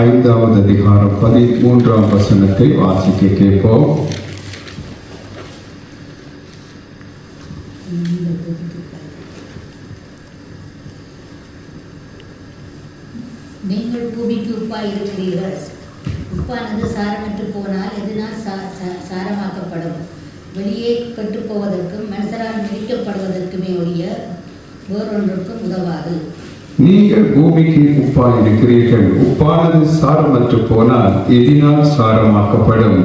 5வது அதிகாரம் 13ஆம் வசனத்தை வாசிக்க கேட்போம். நீங்கள் பூமிக்கு உப்பாய் இருக்கிறீர்கள். உப்பானது சாரமற்று போனால் எதனால் சாரமாக்கப்படும்? வெளியே கெட்டு போவதற்கும் மனுஷரால் மிதிக்கப்படுவதற்குமே ஒழிய வேறொன்றுக்கும் உதவாது. நீங்கள் பூமிக்கு உப்பாய் இருக்கிறீர்கள். உப்பானது சாரமற்று போனால் எதினால் சாரமாக்கப்படும்?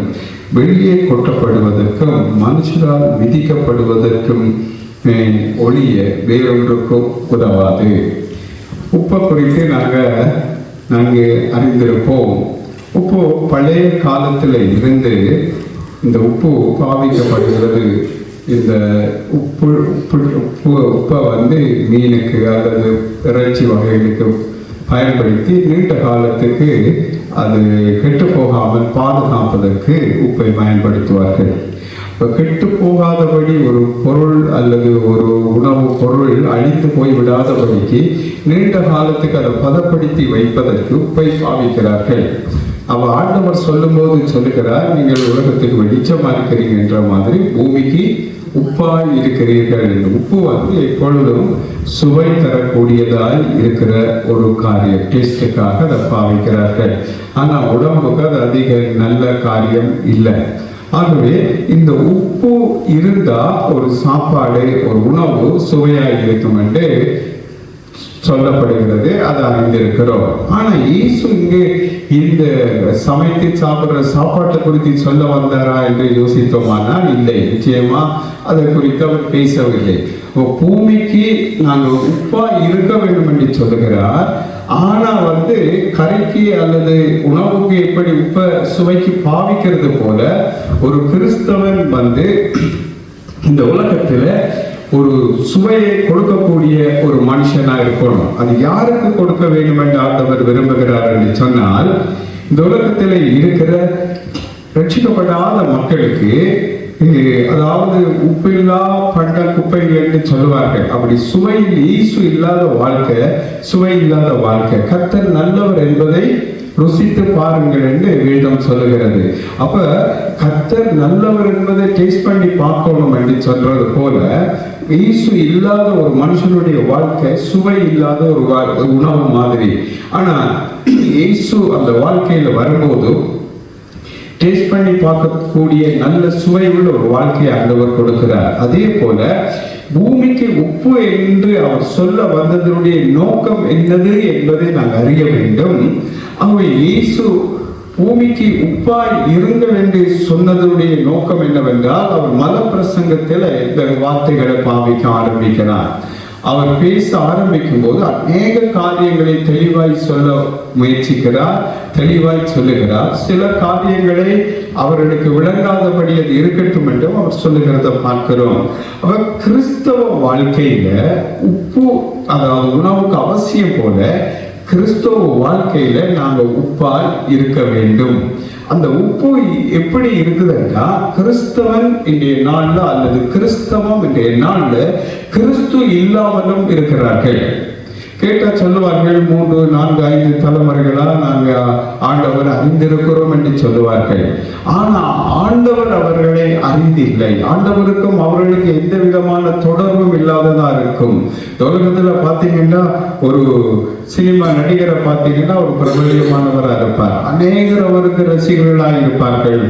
வெளியே கொட்டப்படுவதற்கும் மனுஷரால் மிதிக்கப்படுவதற்கும் ஒழிய வேறொன்றுக்கும் உதவாது. உப்பை குறித்து நாங்கள் அறிந்திருப்போம். உப்பு பழைய காலத்தில் இருந்து இந்த உப்பு பாவிக்கப்படுகிறது. இந்த உப்பை மீனுக்கு அல்லது இறைச்சி வகைகளுக்கு பயன்படுத்தி நீண்ட காலத்துக்கு அது கெட்டு போகாமல் பாதுகாப்பதற்கு உப்பை பயன்படுத்துவார்கள். இப்போ கெட்டு போகாதபடி ஒரு பொருள் அல்லது ஒரு உணவு பொருள் அழிந்து போய்விடாதபடிக்கு நீண்ட காலத்துக்கு அதை பதப்படுத்தி வைப்பதற்கு உப்பை பாவிக்கிறார்கள். அவள் ஆண்டவர் சொல்லும்போது சொல்லுகிறார், நீங்கள் உலகத்துக்கு வெளிச்சமாக இருக்கிறீங்க என்ற மாதிரி பூமிக்கு உப்பாய் இருக்கிறீர்கள் என்று. உப்பு எப்பொழுதும் சுவை தரக்கூடியதாய் இருக்கிற ஒரு காரியம், டேஸ்டுக்காக அதை பாவிக்கிறார்கள். ஆனால் உடம்புக்கு அது அதிக நல்ல காரியம் இல்லை. ஆகவே இந்த உப்பு இருந்தால் ஒரு சாப்பாடு, ஒரு உணவு சுவையாக இருக்கும் என்று சொல்லப்படுகிறது. அதை அறிந்திருக்கிறோம். ஆனால் இயேசு இங்கு இந்த சமைத்து சாப்பிட்ற சாப்பாட்டை குறித்து சொல்ல வந்தாரா என்று யோசித்தோமானால் இல்லை, நிச்சயமா அதை குறித்து அவர் பேசவில்லை. பூமிக்கு நாங்கள் உப்பா இருக்க வேண்டும் என்று சொல்லுகிறார். ஆனா கறிக்கு அல்லது உணவுக்கு எப்படி உப்ப சுவைக்கு பாவிக்கிறது போல ஒரு கிறிஸ்தவன் இந்த உலகத்துல ஒரு சுவையை கொடுக்கக்கூடிய ஒரு மனுஷனா இருக்கணும். அது யாருக்கு கொடுக்க வேண்டும் என்று ஆண்டவர் விரும்புகிறார் என்று சொன்னால், இந்த உலகத்தில் இருக்கிற ரட்சிக்கப்படாத மக்களுக்கு, அதாவது உப்பில்லா பண்ட குப்பைகள் என்று சொல்லுவார்கள். அப்படி சுவையில் ஈசு இல்லாத வாழ்க்கை, சுவை இல்லாத வாழ்க்கை. கர்த்தர் நல்லவர் என்பதை ருசித்து பாருங்கள் என்று வேதம் சொல்லுகிறது. அப்ப கர்த்தர் நல்லவர் என்பதை டேஸ்ட் பண்ணி பார்க்கணும் என்று சொல்றது போல, ஈசு இல்லாத ஒரு மனுஷனுடைய வாழ்க்கை சுவை இல்லாத ஒரு உணவு மாதிரி. ஆனா ஈசு அந்த வாழ்க்கையில வரும்போது டேஸ்ட் பண்ணி பார்க்கக்கூடிய நல்ல சுவை உள்ள ஒரு வாழ்க்கையை ஆண்டவர் கொடுக்கிறார். அதே போல பூமிக்கு உப்பு என்று அவர் சொல்ல வந்ததனுடைய நோக்கம் என்னது என்பதை நாங்கள் அறிய வேண்டும். அவர் இயேசு பூமிக்கு உப்பாய் இருங்கள் என்று சொன்னதனுடைய நோக்கம் என்னவென்றால், அவர் மத பிரசங்கத்தில் இந்த வார்த்தைகளை பாவிக்க ஆரம்பிக்கிறார். அவர் பேச ஆரம்பிக்கும் போது அநேக காரியங்களை தெளிவாய் சொல்ல முயற்சிக்கிறார், தெளிவாய் சொல்லுகிறார். சில காரியங்களை அவர்களுக்கு விளங்காதபடி அது இருக்கட்டும் என்றும் அவர் சொல்லுகிறத பார்க்கிறோம். அவர் கிறிஸ்தவ வாழ்க்கையில உப்பு, அதாவது உணவுக்கு அவசியம் போல கிறிஸ்தவ வாழ்க்கையில நாங்கள் உப்பாய் இருக்க வேண்டும். அந்த உப்பு எப்படி இருக்குதுன்னா, கிறிஸ்தவன் இன்றைய நாள்ல அல்லது கிறிஸ்தவம் இன்றைய நாள்ல கிறிஸ்து இல்லாமலும் இருக்கிறார்கள். கேட்டா சொல்லுவார்கள், 3, 4, 5 தலைமுறைகளா நாங்க ஆண்டவர் அறிந்திருக்கிறோம் என்று சொல்லுவார்கள். ஆனா ஆண்டவர் அவர்களை அறிந்தில்லை. ஆண்டவருக்கும் அவர்களுக்கு எந்த விதமான தொடர்பும் இல்லாததா இருக்கும். உலகத்துல பாத்தீங்கன்னா ஒரு சினிமா நடிகரை பார்த்தீங்கன்னா ஒரு பிரபலியமானவராக இருப்பார், அநேகர் அவருக்கு ரசிகர்களாக இருப்பார்கள்.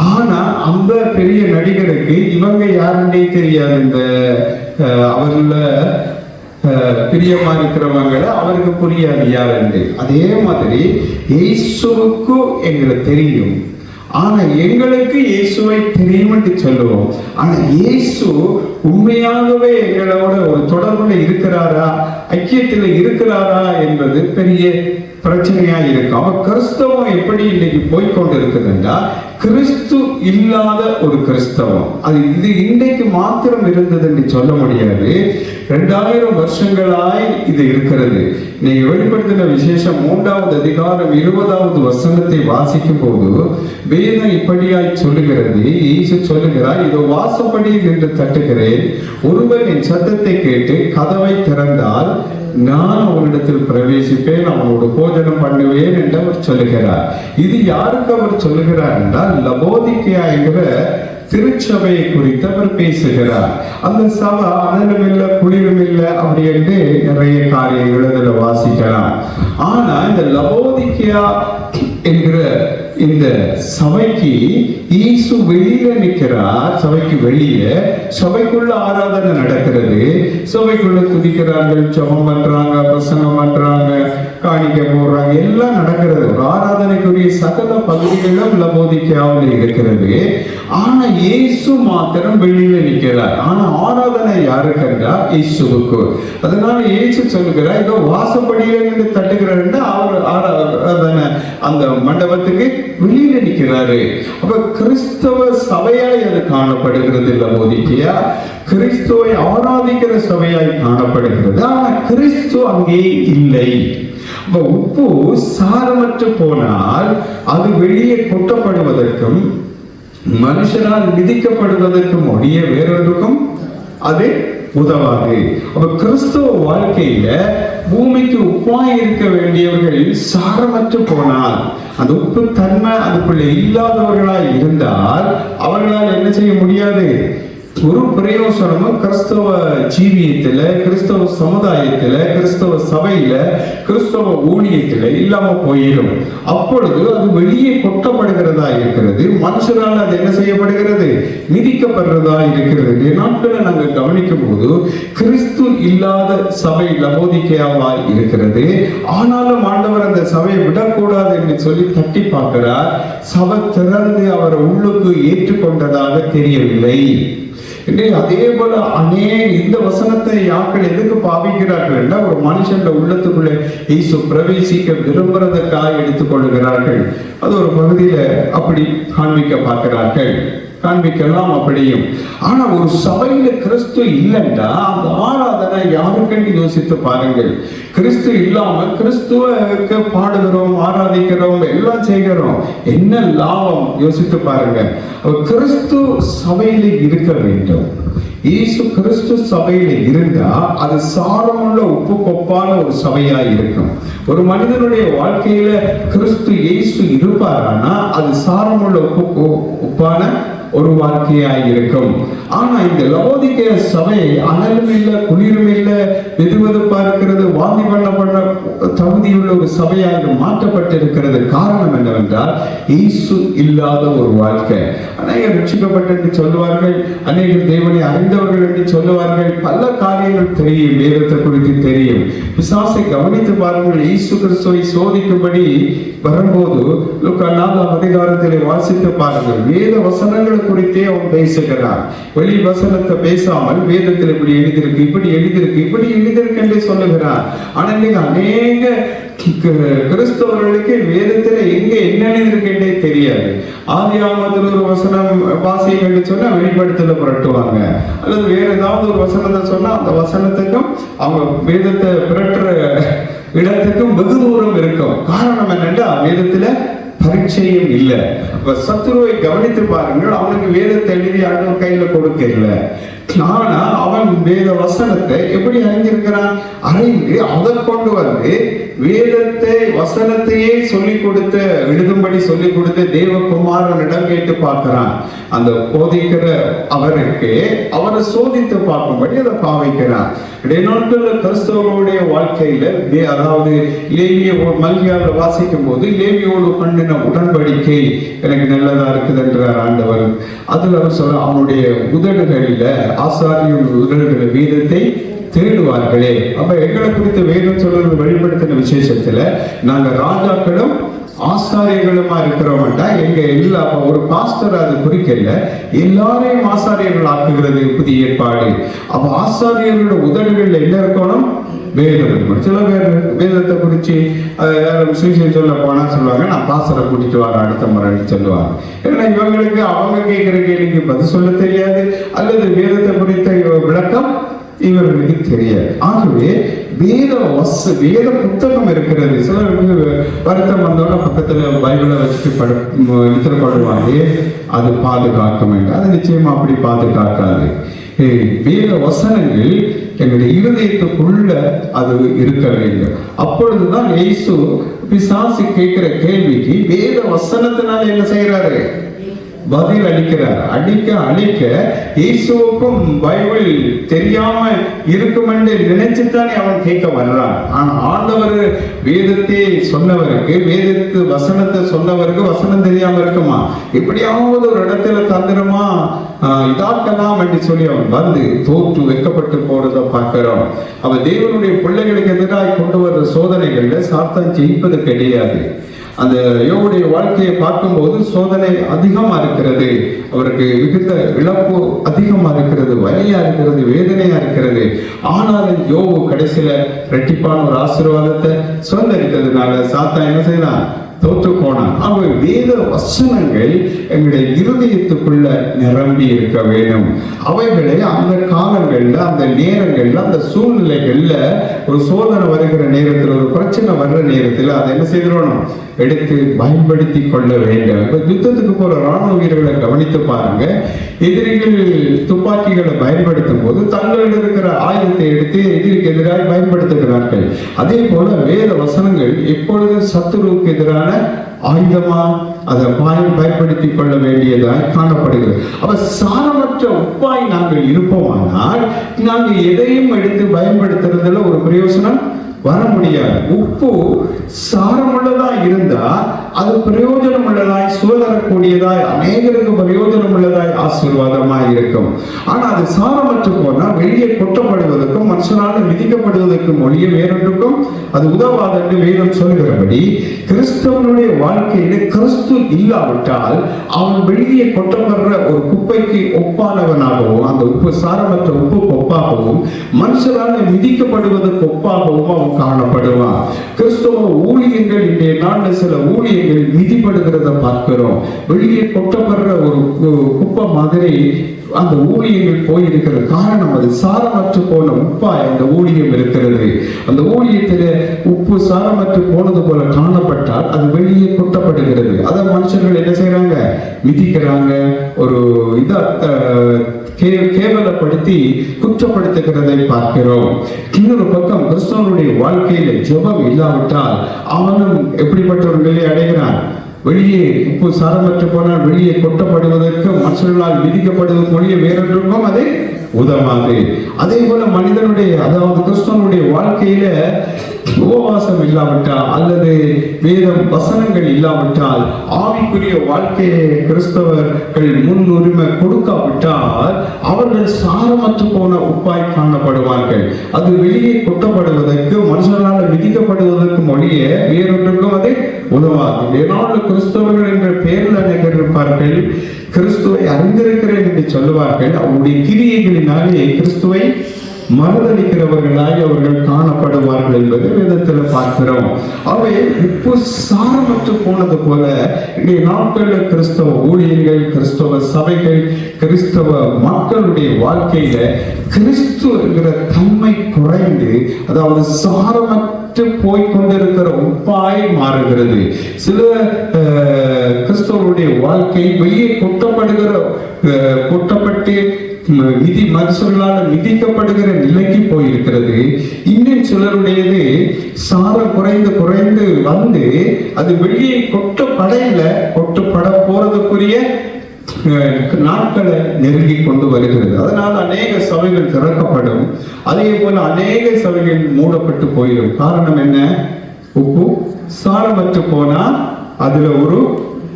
ஆனா அந்த பெரிய நடிகருக்கு இவங்க யாருன்னே தெரியாது. இந்த அவர்கள பிரியமா இருக்கிறவங்களை அவருக்கு புரியாது யார் என்று. அதே மாதிரி இயேசுவுக்கு எங்களுக்கு தெரியும், ஆனா எங்களுக்கு இயேசுவை தெரியும் என்று சொல்லுவோம். ஆனா இயேசு உண்மையாகவே எங்களோட ஒரு தொடர்புல இருக்கிறாரா, ஐக்கியத்தில் இருக்கிறாரா என்பது பெரிய பிரச்சனையா இருக்கும். அவ கிறிஸ்தவம் எப்படி இன்னைக்கு போய்கொண்டு இருக்குதுன்னா, கிறிஸ்து இல்லாத ஒரு கிறிஸ்தவம். அது இது இன்றைக்கு மாத்திரம் இருந்தது என்று சொல்ல முடியாது. 2000 வருஷங்களாய் இது இருக்கிறது. நீங்க வெளிப்படுத்தின விசேஷம் 3வது அதிகாரம் 20வது வசனத்தை வாசிக்கும் போது வேதம் இப்படியாய் சொல்லுகிறது. இயேசு சொல்லுகிறார், இதோ வாசப்படி என்று தட்டுகிறேன், ஒருவன் என் சத்தத்தை கேட்டு கதவை திறந்தால் நான் அவனிடத்தில் பிரவேசிப்பேன், அவனோடு போஜனம் பண்ணுவேன் என்று அவர் சொல்லுகிறார். இது யாருக்கு அவர் சொல்லுகிறார் என்றால் லவோதிக்கேயா என்கிற திருச்சபையை குறித்து அவர் பேசுகிறார். அந்த சபை அனலும் இல்லை குளிரும் இல்லை அப்படி என்று நிறைய காரியங்கள் அதுல வாசிக்கலாம். ஆனா இந்த லவோதிக்கேயா என்கிற இந்த சபைக்கு இயேசு வெளியில நிற்கிறார். சபைக்கு வெளியே, சபைக்குள்ள ஆராதனை நடக்கிறது. சபைக்குள்ள துதிக்கிறார்கள், ஜெபம் பண்றாங்க, பிரசங்கம் பண்றாங்க, காணிக்கை போடுறாங்க, எல்லாம் நடக்கிறது. ஒரு ஆராதனைக்குரிய சகல பகுதிகளும் லவோதிக்கேயாவில் இருக்கிறது. ஆனா இயேசு மாத்திரம் வெளியில நிற்கிறார். ஆனா ஆராதனை யாருக்குன்றா இயேசுவுக்கு. அதனால இயேசு சொல்லுகிறார், இதோ வாசப்படியில நின்று தட்டுகிறாருன்னா அவர் ஆராதனை அந்த மண்டபத்துக்கு வெளியில நிற்கிறாரு. அப்ப கிறிஸ்தவ சபையாய் அது காணப்படுகிறது. லவோதிக்கேயா கிறிஸ்துவை ஆராதிக்கிற சபையாய் காணப்படுகிறது. ஆனா கிறிஸ்து அங்கே இல்லை. உப்பு சாரமற்று போனால் அது வெளியே கொட்டப்படுவதற்கும் மனுஷனால் மிதிக்கப்படுவதற்கும் ஒழிய வேறொன்றுக்கும் அது உதவாது. அப்ப கிறிஸ்துவ வாழ்க்கையில பூமிக்கு உப்பாய் இருக்க வேண்டியவர்கள் சாரமற்று போனால், அந்த உப்பு தன்மை அதுக்குள்ள இல்லாதவர்களாய் இருந்தால் அவர்களால் என்ன செய்ய முடியாது? ஒரு பிரயோசனமும் கிறிஸ்தவ ஜீவியத்துல, கிறிஸ்தவ சமுதாயத்துல, கிறிஸ்தவ சபையில, கிறிஸ்தவ ஊழியத்துல இல்லாம போயிடும். அப்பொழுது அது வெளியே கொட்டப்படுகிறதா இருக்கிறது. மனுஷரால் அது என்ன செய்யப்படுகிறது? மிதிக்கப்படுறதா இருக்கிறது. நாட்களை நாங்கள் கவனிக்கும் போது கிறிஸ்து இல்லாத சபை லவோதிக்கேயாவாய் இருக்கிறது. ஆனாலும் ஆண்டவர் அந்த சபையை விடக்கூடாது என்று சொல்லி தட்டி பார்க்கிறார். சபை திறந்து அவரை உள்ளுக்கு ஏற்றுக்கொண்டதாக தெரியவில்லை. அதே போல இந்த வசனத்தை யாக்கள் எதுக்கு பாவிக்கிறார்கள் என்றால், ஒரு மனுஷன் உள்ளத்துக்குள்ளே இயேசு பிரவேசிக்க விரும்புறதற்காக எடுத்துக்கொள்கிறார்கள். அது ஒரு பகுதியில அப்படி காண்பிக்க பார்க்கிறார்கள், காண்பிக்கலாம் அப்படியும். ஆனா ஒரு சபையில கிறிஸ்து இல்லைன்னா அந்த ஆராதனை யாருக்கென்று யோசித்து பாருங்கள். கிறிஸ்து இல்லாம கிறிஸ்துவ பாடுகிறோம், ஆராதிக்கிறோம், எல்லாம் செய்கிறோம், என்ன லாபம்? யோசித்து பாருங்க. கிறிஸ்து சபையில இருக்க வேண்டும். இயேசு கிறிஸ்து சபையில இருந்தா அது சாரமுள்ள உப்பு கொப்பான ஒரு சபையா இருக்கும். ஒரு மனிதனுடைய வாழ்க்கையில கிறிஸ்து இயேசு இருப்பாரானா அது சாரமுள்ள உப்பான ஒரு வாழ்க்கையாய் இருக்கும். ஆனா இந்த லவோதிக்கேயா சபை அனலும் இல்லை குளிரும் இல்லை, வெதுவெதுப்பா இருக்கிறது, வாந்தி பண்ண தகுதியுள்ள ஒரு சபையாக மாற்றப்பட்டிருக்கிறது. காரணம் என்னவென்றால் இயேசு இல்லாத ஒரு வாழ்க்கை. அநேகர் ரட்சிக்கப்பட்ட என்று சொல்லுவார்கள், அநேகர் தேவனை அறிந்தவர்கள் என்று சொல்லுவார்கள். பல காரியங்கள் தெரியும், வேதத்தை குறித்து தெரியும். பிசாசை கவனித்து பாருங்கள். இயேசு கிறிஸ்துவை சோதிக்கும்படி வரும்போது லூக்கா 4ஆம் அதிகாரத்திலே வாசித்து பாருங்கள். வேத வசனங்களை குறித்தே அவன் பேசுகிறான். வெளி வசனத்தை பேசாமல் வேதத்தில் இப்படி எழுதியிருக்கு, இப்படி எழுதியிருக்கு, இப்படி எழுதியிருக்கு என்று சொல்லுகிறான். ஆனா இன்னைக்கு அநேக கிறிஸ்தவர்களுக்கு வேதத்துல எங்க என்ன எழுதியிருக்கே தெரியாது. ஆதியாகமத்தில் ஒரு வசனம் வாசியம் என்று சொன்னா வெளிப்படுத்தல புரட்டுவாங்க, அல்லது வேற ஏதாவது ஒரு வசனத்தை சொன்னா அந்த வசனத்துக்கும் அவங்க வேதத்தை புரட்டுற இடத்துக்கும் வெகு தூரம் இருக்கும். காரணம் என்னன்னா வேதத்துல பரீட்சையும் இல்லை. சத்துருவை கவனித்து பாருங்கள். அவனுக்கு வேதத்தை எழுதி ஆண்டவர் கையில கொடுக்கல. ஆனா அவன் வேத வசனத்தை எப்படி அறிஞ்சிருக்கிறான்? அறிந்து அதை கொண்டு வந்து வேதத்தை வசனத்தையே சொல்லிக் கொடுத்த, எழுதும்படி சொல்லிக் கொடுத்த தேவகுமாரனிடம் கேட்டு பார்க்கிறான். அந்த போதிக்கிற அவருக்கு அவரை சோதித்து பார்க்கும்படி அதை பாவிக்கிறான். இடைநாட்கள்ல கிறிஸ்தவர்களுடைய வாழ்க்கையில, அதாவது லேவிய மல்கியாவில் வாசிக்கும் போது லேவியோடு பண்ணின உடன்படிக்கை எனக்கு நல்லதா இருக்குது என்றார் ஆண்டவர். அதுல அவர் சொல்ல, அவனுடைய உதடுகளில ஆசாரிய உதடுகளில் வேதத்தை தேடுவார்களே. அப்ப எங்களை குறித்த வேதம் சொல்றது வெளிப்படுத்தின விசேஷத்துல நாங்க ராஜாக்களும் ஆசாரியர்களுமா இருக்கிறோம்டா எங்க எல்லா ஒரு பாஸ்டர் அது குறிக்கல, எல்லாரையும் ஆசாரியர்கள் ஆக்குகிறது புதிய ஏற்பாடு. அப்ப ஆசாரியர்களோட உதடுகள்ல என்ன இருக்கணும்? வேதம். சில பேர் வேதத்தை குறிச்சு சுவிசேஷம் சொல்ல போனா சொல்லுவாங்க, நான் பாஸ்டரை கூட்டிட்டு வர அடுத்த முறைன்னு சொல்லுவாங்க. ஏன்னா இவங்களுக்கு அவங்க கேட்கிற கேள்விக்கு பதில் சொல்ல தெரியாது, அல்லது வேதத்தை குறித்த விளக்கம் இவர்களுக்கு தெரியாது. ஆகவே வேத புத்தகம் இருக்கிறது. சிலருக்கு வருத்தம் வந்தோட பக்கத்துல பைபிளை வச்சுட்டு நித்திரப்படுவாங்க. அது பாதுகாக்க வேண்டும். அது நிச்சயமா அப்படி பாதுகாக்காது. வேத வசனங்கள் எங்களுடைய இருதயத்துக்குள்ள அது இருக்க வேண்டும். அப்பொழுதுதான் இயேசு பிசாசு கேட்கிற கேள்விக்கு வேத வசனத்தினால என்ன செய்யறாரு? பதில் அளிக்கிறார். அழிக்க இயேசுவுக்கும் பைபிள் தெரியாம இருக்கும் என்று நினைச்சுத்தானே அவன் கேட்க வர்றான். ஆனா ஆண்டவர் வேதத்தை சொன்னவருக்கு, வேதத்து வசனத்தை சொன்னவருக்கு வசனம் தெரியாம இருக்குமா? எப்படியாவது ஒரு இடத்துல தந்திரமா இதாக்கலாம் என்று சொல்லி அவன் வந்து தோற்று வைக்கப்பட்டு போறதை பார்க்கிறோம். அவன் தேவனுடைய பிள்ளைகளுக்கு எதிராக கொண்டு வர்ற சோதனைகள்ல சாத்தான் ஜெயிப்பது கிடையாது. அந்த யோபுடைய வாழ்க்கையை பார்க்கும்போது சோதனை அதிகமா இருக்கிறது, அவருக்கு மிகுந்த இழப்பு அதிகமா இருக்கிறது, வலியா இருக்கிறது, வேதனையா இருக்கிறது. ஆனாலும் யோபு கடைசியில ரெட்டிப்பான ஒரு ஆசீர்வாதத்தை சொந்தரித்ததுனால சாத்தான் என்ன செய்யலாம்? தோற்று போனான். அவர் வேத வசனங்கள் எங்களுடைய இருதயத்துக்குள்ள நிரம்பி இருக்க வேண்டும். அவைகளை அந்த காலங்கள்ல, அந்த நேரங்கள்ல, அந்த சூழ்நிலைகள்ல, ஒரு சோதனை வருகிற நேரத்தில், ஒரு பிரச்சனை வர்ற நேரத்தில் அதை என்ன செய்யணும்? எடுத்து பயன்படுத்தி கொள்ள வேண்டும். இப்ப யுத்தத்துக்கு போற ராணுவ வீரர்களை கவனித்து பாருங்க. எதிரிகள் துப்பாக்கிகளை பயன்படுத்தும் போது தங்களிடம் இருக்கிற ஆயுதத்தை எடுத்து எதிரிக்கு எதிராக பயன்படுத்துகிறார்கள். அதே போல வேத வசனங்கள் எப்பொழுது சத்துருவுக்கு எதிரான ஆயுதமா அதை பயன்படுத்திக் கொள்ள வேண்டியதாய் காணப்படுகிறது. அப்ப சாரமற்ற உப்பாய் நாங்கள் இருப்போமானால் நாங்கள் எதையும் எடுத்து பயன்படுத்துறதுல ஒரு பிரயோசனம் வர முடியாது. உப்பு சாரமுள்ளதா இருந்தா அது பிரயோஜனம் உள்ளதாய், சுதரக்கூடியதாய், அநேகருக்கு பிரயோஜனம் உள்ளதாய், ஆசீர்வாதமாய் இருக்கும். ஆனா அது சாரமற்று போனா வெளியே கொட்டப்படுவதற்கும் மனுஷனால மிதிக்கப்படுவதற்கும் ஒழிய வேறொன்றுக்கும் அது உதவாது என்று வேதம் சொல்கிறபடி கிறிஸ்தவனுடைய வாழ்க்கையில கிறிஸ்து இல்லாவிட்டால் அவன் வெளியே கொட்டப்படுற ஒரு குப்பைக்கு ஒப்பானவனாகவும், அந்த உப்பு சாரமற்ற உப்பு ஒப்பாகவும், மனுஷனால மிதிக்கப்படுவதற்கு ஒப்பாகவும் அவன் காணப்படுவான். கிறிஸ்தவ ஊழியர்கள் இன்றைய நாளில் சில ஊழியர்கள் மிதிப்படுகிறத பார்க்கிறோம். வெளியே கொட்டப்படுற ஒரு குப்பை மாதிரி அந்த ஊழியங்கள் போயிருக்கிறது. காரணம் அது சாரமற்று போன உப்பாய் அந்த ஊழியம் இருக்கிறது. அந்த ஊழியத்தில உப்பு சாரமற்று போனது போல காணப்பட்டால் அது வெளியே கொட்டப்படுகிறது. அதை மனுஷர்கள் என்ன செய்யறாங்க? மிதிக்கிறாங்க, ஒரு இதா கேவலப்படுத்தி குற்றப்படுத்துகிறதை பார்க்கிறோம். இன்னொரு பக்கம் கிறிஸ்தவனுடைய வாழ்க்கையில ஜெபம் இல்லாவிட்டால் அவனும் எப்படிப்பட்ட ஒரு நிலையை அடைகிறான்? வெளியே உப்பு சாரமற்று போனால் வெளியே கொட்டப்படுவதற்கு மனுஷர்களால் விதிக்கப்படுவதற்கு மொழிய வேறொன்றுக்கும் அது உதவாது. அதே போல மனிதனுடைய, அதாவது கிறிஸ்தவனுடைய வாழ்க்கையில உபவாசம் இல்லாவிட்டால் அல்லது வேதம் வசனங்கள் இல்லாவிட்டால், ஆவிக்குரிய வாழ்க்கையை கிறிஸ்தவர்கள் முன்னுரிமை கொடுக்காவிட்டால் அவர்கள் சாரமற்று போன உப்பாய் காணப்படுவார்கள். அது வெளியே கொட்டப்படுவதற்கு மனுஷனால் விதிக்கப்படுவதற்கு மொழிய வேறொன்றுக்கும் அது உதவாது. ஏனாலும் கிறிஸ்தவர்கள் என்ற பெயரில் அநேகர் இருப்பார்கள். கிறிஸ்துவை அறிந்திருக்கிறேன் என்று சொல்லுவார்கள். அவருடைய கிரியைகளினாலே கிறிஸ்துவை மறுதளிக்கிறவர்களாய் அவர்கள் காணப்படுவார்கள் என்பதை வேதத்தில் பார்க்கிறோம். அவை உப்பு சாரமற்று போனது போல இன்றைய நாட்களில் கிறிஸ்தவ ஊழியர்கள், கிறிஸ்தவ சபைகள், கிறிஸ்தவ மக்களுடைய வாழ்க்கையில கிறிஸ்து என்கிற தன்மை குறைந்து, அதாவது சாரமற்று போய்கொண்டிருக்கிற உப்பாய் மாறுகிறது. சில கிறிஸ்தவருடைய வாழ்க்கை வெளியே கொட்டப்பட்டு மனுஷர்களால் மிதிக்கப்படுகிற நிலைக்கு போயிருக்கிறது. இன்னும் சிலருடையது சாரம் குறைந்து குறைந்து வந்து அது வெளியே கொட்டப்பட போறதுக்குரிய நாட்களை நெருங்கி கொண்டு வருகிறது. அதனால அநேக சபைகள் திறக்கப்படும், அதே போல அநேக சபைகள் மூடப்பட்டு போயிடும். காரணம் என்ன? உப்பு சாரமற்று போனா அதுல ஒரு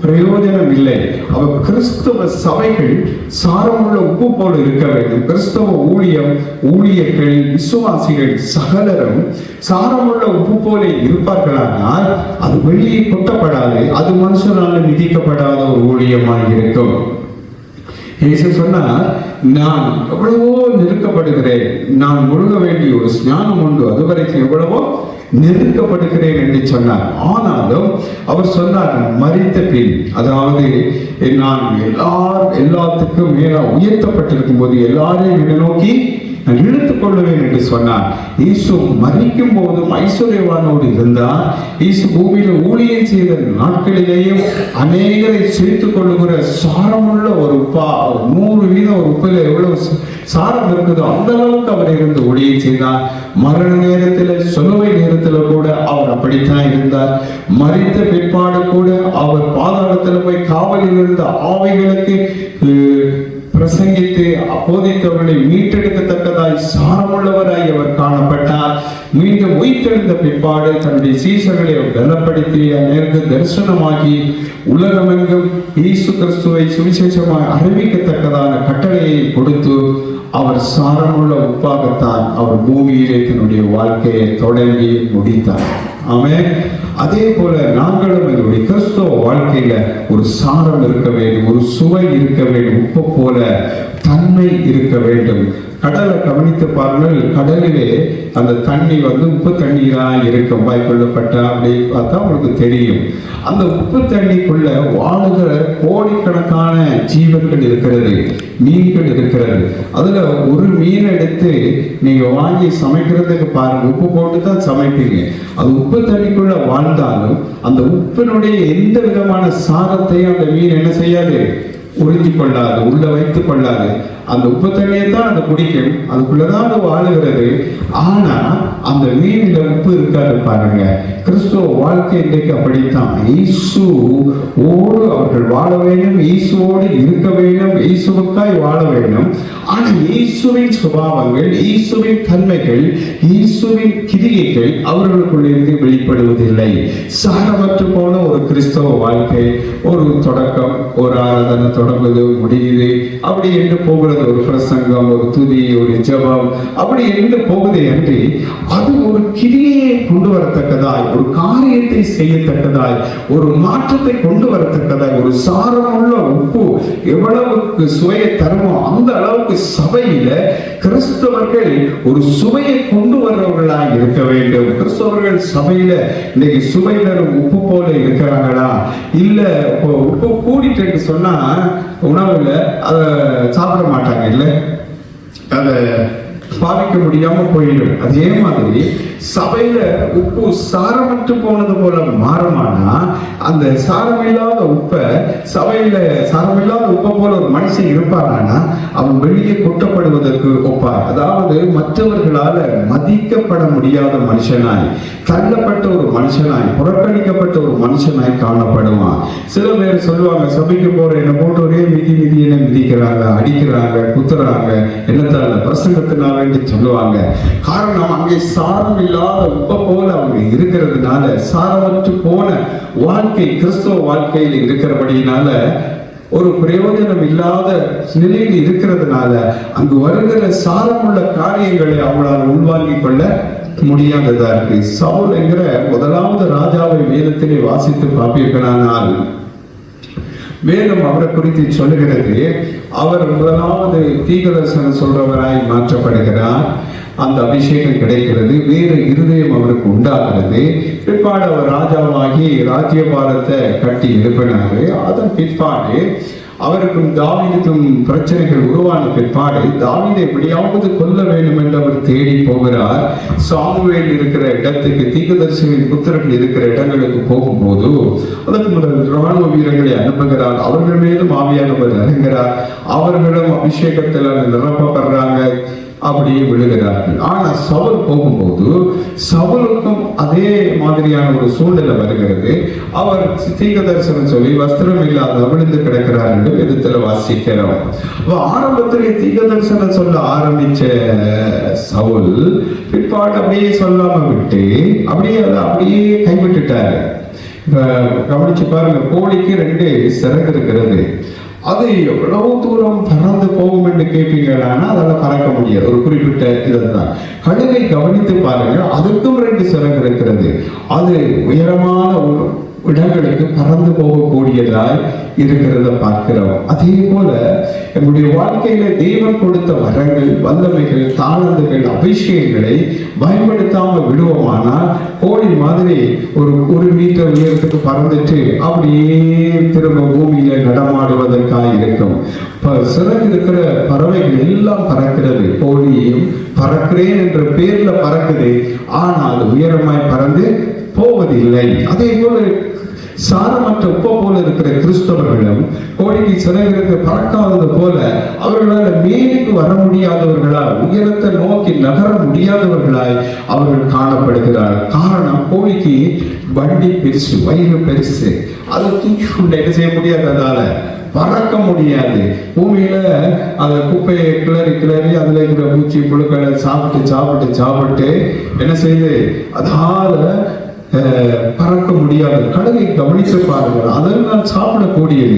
பிரயோஜனம் இல்லை. அவ கிறிஸ்தவ சபைகள் சாரமுள்ள உப்பு போல இருக்க வேண்டும். கிறிஸ்தவ ஊழியர்கள், விசுவாசிகள் சகலரும் சாரமுள்ள உப்பு போல இருப்பார்களானால் அது வெளியே கொட்டப்படாது, அது மனுஷனால மிதிக்கப்படாத ஒரு ஊழியமாக இருக்கும். இயேசு சொன்னார், நான் எவ்வளவோ நெருக்கப்படுகிறேன், நான் முழுக வேண்டிய ஒரு ஞானம் உண்டு, அதுவரைக்கும் எவ்வளவோ நெருக்கப்படுகிறேன் என்று சொன்னார். ஆனாலும் அவர் சொன்னார், மரித்த பின், அதாவது நான் எல்லாத்துக்கும் மேல உயர்த்தப்பட்டிருக்கும் போது எல்லாரையும் என்னை நோக்கி நான் இழுத்துக் கொள்ளுவேன் என்று சொன்னார். இயேசு மரிக்கும் போதும் ஐஸ்வர்யவானோடு இருந்தார். இயேசு பூமியில ஊழியம் செய்த நாட்களிலேயும் அநேகரை சேர்த்துக் கொள்ளுகிற சாரமுள்ள ஒரு உப்பா, 100 வீதம் ஒரு உப்பில் எவ்வளவு சாரம் இருக்குதோ அந்த அளவுக்கு அவர் இருந்து ஊழியை செய்தார். மரண நேரத்தில், சிலுவை நேரத்தில் கூட அவர் அப்படித்தான் இருந்தார். மரித்த பிற்பாடு கூட அவர் பாதாளத்தில் போய் காவலில் இருந்த ஆவிகளுக்கு பிரசங்கித்து போதித்தவர்களை மீட்டெடுக்கத்தக்கதாய் சாரமுள்ளவராய் அவர் காணப்பட்டார். மீண்டும் உயிர்த்தெழுந்த பிற்பாடு தன்னுடைய சீசர்களை பலப்படுத்தி நேர்ந்து தரிசனமாகி உலகமெங்கும் இயேசு கிறிஸ்துவை சுவிசேஷமாய் அறிவிக்கத்தக்கதான கட்டளையை கொடுத்து அவர் சாரமுள்ள உப்பாகத்தான் அவர் பூமியிலே தன்னுடைய வாழ்க்கையை தொடங்கி முடித்தார். ஆமென். அதே போல நாங்களும் எங்களுடைய கிறிஸ்துவ வாழ்க்கையில ஒரு சாரம் இருக்க வேண்டும், ஒரு சுவை இருக்க வேண்டும், உப்பு போல தன்மை இருக்க வேண்டும். கடலை கவனித்து பாருங்கள். கடலிலே அந்த தண்ணி உப்பு தண்ணீரா இருக்கும். வாய்க்கொள்ளப்பட்ட அப்படி பார்த்தா உங்களுக்கு தெரியும். அந்த உப்பு தண்ணிக்குள்ள வாழுகிற கோடிக்கணக்கான ஜீவன்கள் இருக்கிறது, மீன்கள் இருக்கிறது. அதுல ஒரு மீன் எடுத்து நீங்க வாங்கி சமைக்கிறதுக்கு பாருங்க, உப்பு போட்டு தான் சமைப்பீங்க. அது உப்பு தண்ணிக்குள்ள வாழ்ந்தாலும் அந்த உப்பினுடைய எந்த விதமான சாரத்தையும் அந்த மீன் என்ன செய்யாது, உறிஞ்சி கொள்ளாது, உள்ள வைத்துக் கொள்ளாது. அந்த உப்பு தண்ணியை தான் அது குடிக்கும், அதுக்குள்ளதான் அது வாழுகிறது. ஆனா அந்த மீனில உப்பு இருக்காது பாருங்க. கிறிஸ்துவ வாழ்க்கை இன்றைக்கு அப்படித்தான். இயேசுவோடு அவர்கள் வாழ வேண்டும், இயேசுவோடு இருக்க வேண்டும், இயேசுவுக்காய் வாழ வேண்டும். ஆனா இயேசுவின் சுபாவங்கள், இயேசுவின் தன்மைகள், இயேசுவின் கிரியைகள் அவர்களுக்குள்ளிருந்து வெளிப்படுவதில்லை. சாரமற்று போன ஒரு கிறிஸ்தவ வாழ்க்கை, ஒரு தொடக்கம், ஒரு ஆராதனை தொடங்குது, முடியுது, அப்படி என்று போகிறது. ஒரு பிரசங்கம், ஒரு துதி, ஒரு ஜெபம், அப்படி என்று போகுதே அன்றி அது ஒரு கிரியை கொண்டு வரத்தக்கதாய், ஒரு காரியத்தை செய்யத்தக்கதாய், ஒரு மாற்றத்தை கொண்டு வரத்தக்கதாய், ஒரு சாரமுள்ள உப்பு எவ்வளவுக்கு சுவையை தருமோ அந்த அளவுக்கு சபையில கிறிஸ்தவர்கள் ஒரு சுவையை கொண்டு வர்றவர்களாய் இருக்க வேண்டும். கிறிஸ்தவர்கள் சபையில இன்னைக்கு சுவை தரும் உப்பு போல இருக்கிறாங்களா? இல்ல உப்பு கூடிட்டு சொன்னா உணவுல அதை சாப்பிட மாட்டாங்க, இல்ல அதை பாவிக்க முடியாம போயிடும். அதே மாதிரி சபையில உப்பு சாரமற்று போனது போல மாறுமானா அந்த சாரமில்லாத உப்பை சபையில சாரமில்லாத உப்பை போல ஒரு மனுஷன் இருப்பானா அவன் வெளியே கொட்டப்படுவதற்கு ஒப்பார். அதாவது மற்றவர்களால மதிக்கப்பட முடியாத மனுஷனாய், தள்ளப்பட்ட ஒரு மனுஷனாய், புறக்கணிக்கப்பட்ட ஒரு மனுஷனாய் காணப்படுவான். சில பேர் சொல்லுவாங்க, சபைக்கு போற என்ன போட்டு ஒரே மிதின்னு மிதிக்கிறாங்க, அடிக்கிறாங்க, குத்துறாங்க, என்னத்தால பிரசங்கத்தினால சொல்லுவாங்க. காரணம் அங்கே சாரம் இல்லாத உப்ப போல அவங்க இருக்கிறதுனால, சாரமற்று போன வாழ்க்கை கிறிஸ்தவ வாழ்க்கையில் இருக்கிறபடினால, ஒரு பிரயோஜனம் இல்லாத நிலையில் இருக்கிறதுனால அங்கு வருகிற சாரமுள்ள காரியங்களை அவங்களால் உள்வாங்கிக் கொள்ள முடியாததா இருக்கு. சவுல் என்கிற முதலாவது ராஜாவை வேதத்திலே வாசித்து பார்ப்பீர்களானால் வேதம் அவரை குறித்து சொல்லுகிறது. அவர் முதலாவது தீர்க்கதரிசனம் சொல்றவராய் மாற்றப்படுகிறார். அந்த அபிஷேகம் கிடைக்கிறது, வேறு இருதயம் அவருக்கு உண்டாகிறது. பிற்பாடு அவர் ராஜாவாகி ராஜ்யபாரத்தை கட்டி எழுப்பினாரு. அதன் பிற்பாடு அவருக்கும் தாவீதுக்கும் பிரச்சனைகள் உருவான பிற்பாடு தாவீதை எப்படியாவது கொல்ல வேண்டும் என்று அவர் தேடி போகிறார். சாமுவேல் இருக்கிற இடத்துக்கு, தீர்க்கதரிசிகளின் புத்திரர்கள் இருக்கிற இடங்களுக்கு போகும்போது அதற்கு முதல் ராணுவ வீரர்களை அனுப்புகிறார். அவர்கள் மேலும் ஆவியானவர் இறங்குகிறார். அவர்களும் அபிஷேகத்தில் நிரப்பப்படுறாங்க, அப்படியே விழுகிறார்கள். ஆனா சவுல் போகும்போது சவுலுக்கும் அதே மாதிரியான ஒரு சூழ்நிலை வருகிறது. அவர் தீர்க்க தரிசனம் சொல்லி வஸ்திரம் இல்லாத விழுந்து கிடக்கிறார் என்று வேதத்துல வாசிக்கிறோம். ஆரம்பத்திலே தீர்க்க தரிசனம் சொல்ல ஆரம்பிச்ச சவுல் பிற்பாடு அப்படியே சொல்லாம விட்டு அப்படியே கைவிட்டுட்டாரு. கவனிச்சு பாருங்க, கோழிக்கு 2 சிறகு இருக்கிறது. அது எவ்வளவு தூரம் பறந்து போகும் என்று கேட்பீங்களானா அதெல்லாம் பறக்க முடியாது, ஒரு குறிப்பிட்ட இதுதான். கழுகை கவனித்து பாருங்க, அதுக்கும் 2 சிறகு இருக்கிறது. அது உயரமான இடங்களுக்கு பறந்து போகக்கூடியதாய் இருக்கிறத பார்க்கிறோம். அதே போல நம்முடைய வாழ்க்கையில தேவன் கொடுத்த வரங்கள், வல்லமைகள், தாளந்துகள், அபிஷேகங்களை பயன்படுத்தாம விடுவோமானால் கோழி மாதிரி ஒரு மீட்டர் உயரத்துக்கு பறந்துட்டு அப்படியே திரும்ப பூமியில நடமாடுவதற்காக இருக்கும். சிறகு இருக்கிற பறவைகள் எல்லாம் பறக்கிறது. கோழியும் பறக்கிறேன் என்ற பேர்ல பறக்குது, ஆனால் உயரமாய் பறந்து போவதில்லை. அதே போல சாரமற்ற உப்பை போல இருக்கிற கிறிஸ்தவர்களும் கோடிக்கு சிறகிறது பறக்காதது போல அவர்களால் மேலுக்கு வர முடியாதவர்களாய், உயரத்தை நோக்கி நகர முடியாதவர்களாய் அவர்கள் காணப்படுகிறார். காரணம், கோழிக்கு வண்டி பெருசு, வயிறு பெருசு, அதை தூக்கி கொண்டு என்ன செய்ய முடியாது, அதால பறக்க முடியாது. பூமியில அந்த குப்பையை கிளறி கிளறி அதுல இருக்கிற பூச்சி புழுக்களை சாப்பிட்டு என்ன செய்யுது, அதால பறக்க முடியாது. கழுதை கவனித்து பாருங்கள், அதெல்லாம் சாப்பிடக்கூடியது,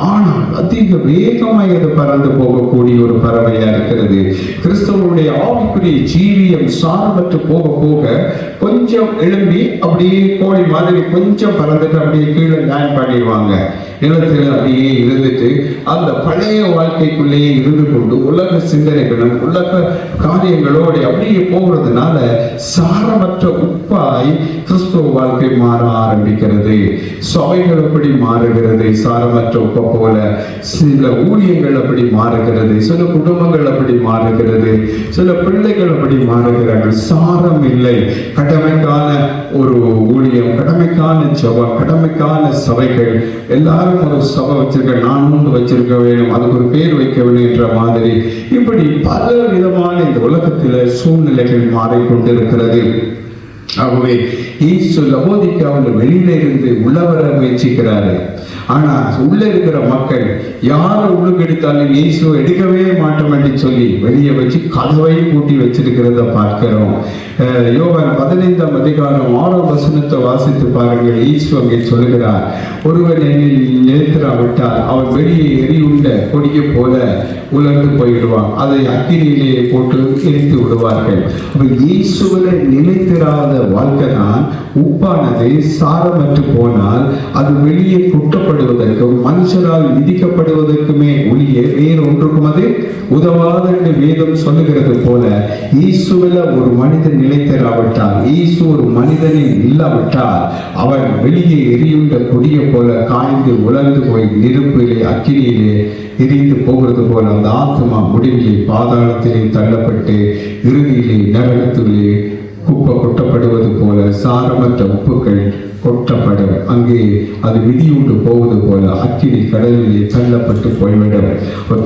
ஆனால் அதிக வேகமாக அது பறந்து போகக்கூடிய ஒரு பறவையா இருக்கிறது. கிறிஸ்தவனுடைய ஆவிக்குரிய ஜீவியம் சாரமற்று போக போக கொஞ்சம் எழும்பி அப்படியே கோழி மாதிரி கொஞ்சம் பறந்துட்டு அப்படியே கீழே லேண்ட் பண்ணிடுவாங்க. நிலத்தில் அப்படியே இருந்துட்டு அந்த பழைய வாழ்க்கைக்குள்ளேயே இருந்து கொண்டு உலக சிந்தனைகளும் உலக காரியங்களோடு அப்படியே போகிறதுனால சாரமற்ற உப்பாய் கிறிஸ்துவ வாழ்க்கை மாற ஆரம்பிக்கிறது. சபைகள் அப்படி மாறுகிறது, சாரமற்ற உப்பை போல. சில ஊழியங்கள் அப்படி மாறுகிறது, சில குடும்பங்கள் அப்படி மாறுகிறது, சில பிள்ளைகள் அப்படி மாறுகிறார்கள். சாரம் இல்லை. கடமைக்கான ஒரு ஊழியம், கடமைக்கான ஜெபம், கடமைக்கான சபைகள், எல்லாரும் ஒரு சபை வச்சிருக்க, நான் ஒன்று வச்சிருக்க வேணும், அதுக்கு ஒரு பேர் வைக்க வேண்டும் என்ற மாதிரி இப்படி பல விதமான இந்த உலகத்தில் சூழ்நிலைகள் மாறிக்கொண்டிருக்கிறது. ஆகவே இயேசு லவோதிக்காவில் வெளியில இருந்து உள்ள வர முயற்சிக்கிறாரு. ஆனா உள்ள இருக்கிற மக்கள் யாரை உள்ளுக்கு எடுத்தாலும் இயேசுவை எடுக்கவே மாட்டோம் என்று சொல்லி வெளியே வச்சு கதவை பூட்டி வச்சிருக்கிறத பார்க்கிறோம். யோவான் 15ஆம் அதிகாரம் 6ஆம் வசனத்தை வாசித்து பாருங்கள். இயேசு அங்கே சொல்லுகிறார், ஒருவன் என்னை நிலைத்திராவிட்டால் அவன் வெளியே எரியுண்ட கொடியை போல உலர்ந்து போயிடுவான், அதை அக்கினியிலே போட்டு எரித்து விடுவார்கள். அப்ப இயேசுவை நிலைத்திராத வாழ்க்கை தான் உப்பானது சாரமற்று போனால் அது வெளியே குட்டப்படுவதற்கும் மனுஷரால் விதிக்கப்படுவதற்குமே ஒளிய வேறொன்றுக்கும் அது உதவாத என்று வேதம் சொல்லுகிறது போல, இயேசுவில ஒரு மனிதன் நிலைத்திராவிட்டால், இயேசு ஒரு மனிதனில் இல்லாவிட்டால் அவன் வெளியே எரியுண்ட கொடியை போல காய்ந்து உலர்ந்து போய் நெருப்பிலே அக்கினியிலே எரிந்து போகிறது போல அந்த ஆத்மா முடிவிலே பாதாளத்திலே தள்ளப்பட்டு இறுதியிலே நரகத்திலே குப்பை கொட்டப்படுவது போல சாரமற்ற உப்புக்கள் கொட்டப்படும். அங்கே அது விதியுண்டு போவது போல அக்கினி கடலிலே தள்ளப்பட்டு போய்விடும்.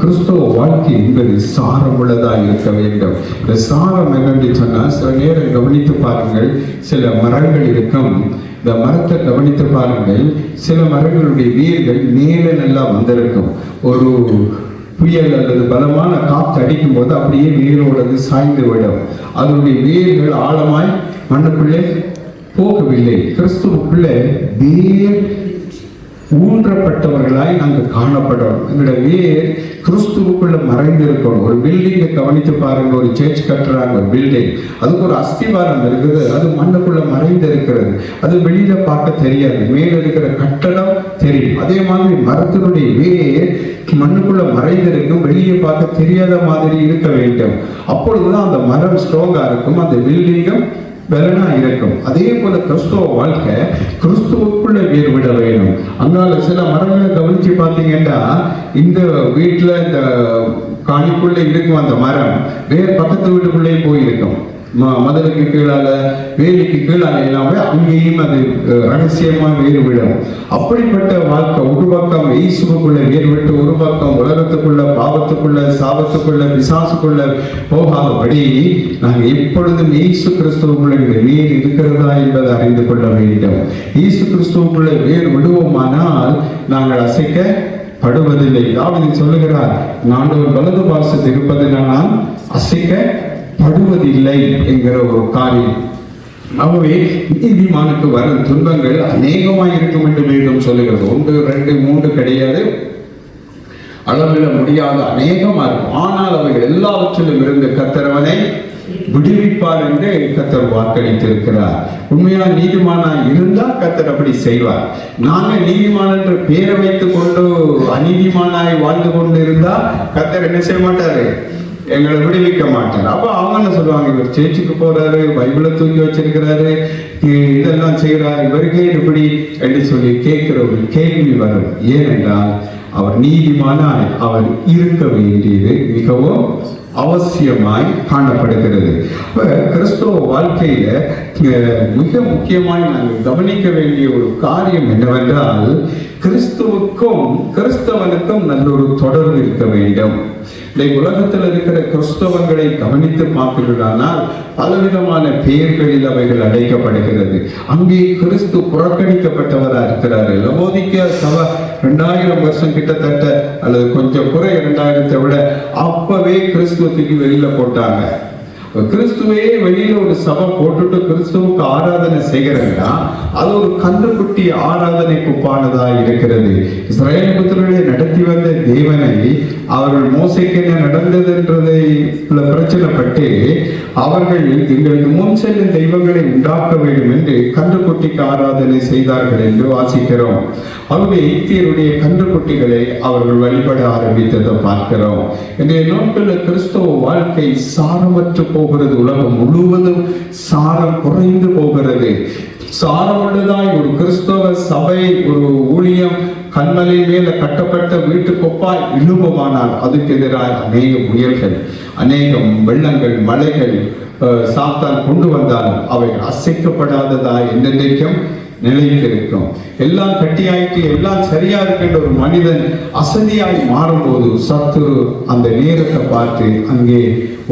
கிறிஸ்தவ வாழ்க்கை என்பது சாரமுள்ளதாக இருக்க வேண்டும். இந்த சாரம் என்னென்று சொன்னால், சில நேரம் கவனித்து பாருங்கள், சில மரங்கள் இருக்கும். இந்த மரத்தை கவனித்து பாருங்கள், சில மரங்களுடைய வேர்கள் மேலே நல்லா வந்திருக்கும். ஒரு புயல் அல்லது பலமான காற்று அடிக்கும் போது அப்படியே வேரோடது சாய்ந்து விடும். அதனுடைய வேர்கள் ஆழமாய் மண்ணுக்குள்ளே போகவில்லை. கிறிஸ்துவுக்குள்ளே வேர் ஊன்றப்பட்டவர்களாய் நாங்கள் காணப்படும். எங்களுடைய வேர் கிறிஸ்துவுக்குள்ள மறைந்திருக்கணும். ஒரு பில்டிங்கை கவனித்து பாருங்க, ஒரு சர்ச் கட்டுறாங்க, ஒரு பில்டிங், அதுக்கு ஒரு அஸ்திவாரம் இருக்குது, அது மண்ணுக்குள்ள மறைந்து இருக்கிறது, அது வெளியில பார்க்க தெரியாது, மேல இருக்கிற கட்டடம் தெரியும். அதே மாதிரி மரத்தினுடைய வேர் மண்ணுக்குள்ள மறைந்திருக்கும், வெளியே பார்க்க தெரியாத மாதிரி இருக்க வேண்டும். அப்பொழுதுதான் அந்த மரம் ஸ்ட்ராங்கா இருக்கும், அந்த பில்டிங்கும் பலனா இருக்கும். அதே போல கிறிஸ்துவ வாழ்க்கை கிறிஸ்துவுக்குள்ள வேறுவிட வேணும். அங்கால சில மரங்களை கவனிச்சு பார்த்தீங்கன்னா, இந்த வீட்டுல இந்த காணிக்குள்ள இருக்கும் அந்த மரம் வேறு பக்கத்து வீட்டுக்குள்ளே போயிருக்கும். மதலுக்கு கீழால வேலிக்கு கீழால எல்லாமே அங்கேயும் அது ரகசியமா வேறுவிடும். அப்படிப்பட்ட வாழ்க்கை ஒரு பக்கம் இயேசுக்குள்ள வேறுவிட்டு, ஒரு பக்கம் உலகத்துக்குள்ள பாவத்துக்குள்ள சாபத்துக்குள்ள பிசாசுக்குள்ள போகாதபடி நாங்கள் எப்பொழுதும் இயேசு கிறிஸ்துவுக்குள்ள வேறு இருக்கிறதா என்பதை அறிந்து கொள்ள வேண்டும். இயேசு கிறிஸ்துவுக்குள்ள வேறு விடுவோமானால் நாங்கள் அசைக்கப்படுவதில்லை. தாவீது சொல்லுகிறார், ஆண்டவர் வலது பாசத்தில் இருப்பதனால் அசைக்கப்படுவதில்லை என்கிற ஒரு காரியம். ஆகவே நீதிமானுக்கு வரும் துன்பங்கள் அநேகமாக இருக்கும் என்று வேதம் சொல்லுகிறது. 1, 2, 3 கிடையாது, அளவிட முடியாத அநேகமா இருக்கும். ஆனால் அவைகள் எல்லாவற்றிலும் இருந்து கர்த்தர் அவனை விடுவிப்பார் என்று கர்த்தர் வாக்களித்திருக்கிறார். உண்மையான நீதிமானாய் இருந்தால் கர்த்தர் அப்படி செய்வார். நாங்கள் நீதிமான் என்று பேரை வைத்துக் கொண்டு அநீதிமானாய் வாழ்ந்து கொண்டு இருந்தால் கர்த்தர் என்ன செய்ய மாட்டாரு, எங்களை விடுவிக்க மாட்டார். அப்ப அவங்க என்ன சொல்லுவாங்க, இவர் சேர்ச்சுக்கு போறாரு, பைபிளை தூக்கி வச்சிருக்கிறாரு, இதெல்லாம் செய்யறாரு, இவருக்கே இப்படி என்று சொல்லி கேட்கிற ஒரு கேள்வி வரும். ஏனென்றால் அவர் நீதிமானாய் அவர் இருக்க வேண்டியது மிகவும் அவசியமாய் காணப்படுகிறது. கிறிஸ்துவ வாழ்க்கையில மிக முக்கியமாய் நாங்கள் கவனிக்க வேண்டிய ஒரு காரியம் என்னவென்றால், கிறிஸ்துவுக்கும் கிறிஸ்தவனுக்கும் நல்ல ஒரு தொடர்பு இருக்க வேண்டும். உலகத்தில் இருக்கிற கிறிஸ்தவங்களை கவனித்து பார்க்கிறதானால் பலவிதமான பெயர்களில் அவைகள் அழைக்கப்படுகிறது. அங்கே கிறிஸ்து புறக்கணிக்கப்பட்டவராக இருக்கிறார். லவோதிக்கேயா சபை 2000 வருஷம் கிட்டத்தட்ட, அல்லது கொஞ்சம் குறை 2000 விட அப்பவே கிறிஸ்துவத்துக்கு வெளியில போட்டாங்க. கிறிஸ்துவே வெளியில ஒரு சபை போட்டுட்டு கிறிஸ்துவுக்கு ஆராதனை செய்கிறேன்னா அது ஒரு கன்றுக்குட்டி ஆராதனைக்கு ஒப்பானதா இருக்கிறது. இஸ்ரவேல் புத்திரர்களை நடத்தி வந்த தேவனை அவர்கள் மோசேக்கு என்ன நடந்ததுன்றதை பிரச்சனைப்பட்டு அவர்கள் எங்களுக்கு முன் செல்லும் தெய்வங்களை உண்டாக்க வேண்டும் என்று கன்றுக்குட்டிக்கு ஆராதனை செய்தார்கள் என்று வாசிக்கிறோம். ஆகவே எகிப்தியருடைய கன்றுக்குட்டிகளை அவர்கள் வழிபட ஆரம்பித்ததை பார்க்கிறோம். இன்றைய நாட்களில் கிறிஸ்தவ வாழ்க்கை சாரமற்று போகிறது. உலகம் முழுவதும் சாரம் குறைந்து போகிறது. சாரமுள்ளதாய் ஒரு கிறிஸ்தவ சபை, ஒரு ஊழியம் கண்மலை மேல கட்டப்பட்ட வீட்டுக்கொப்பாய் இழுபமானால் அதுக்கு எதிராக அநேக முயல்கள், அநேகம் வெள்ளங்கள், மலைகள் சாத்தான் கொண்டு வந்தாலும் அவை அசைக்கப்படாததா என்னென்றைக்கும் நிலைத்திருக்கும். எல்லாம் கட்டியாயிட்டு எல்லாம் சரியா இருக்கின்ற ஒரு மனிதன் அசதியாய் மாறும்போது சத்துரு அந்த நேரத்தை பார்த்து அங்கே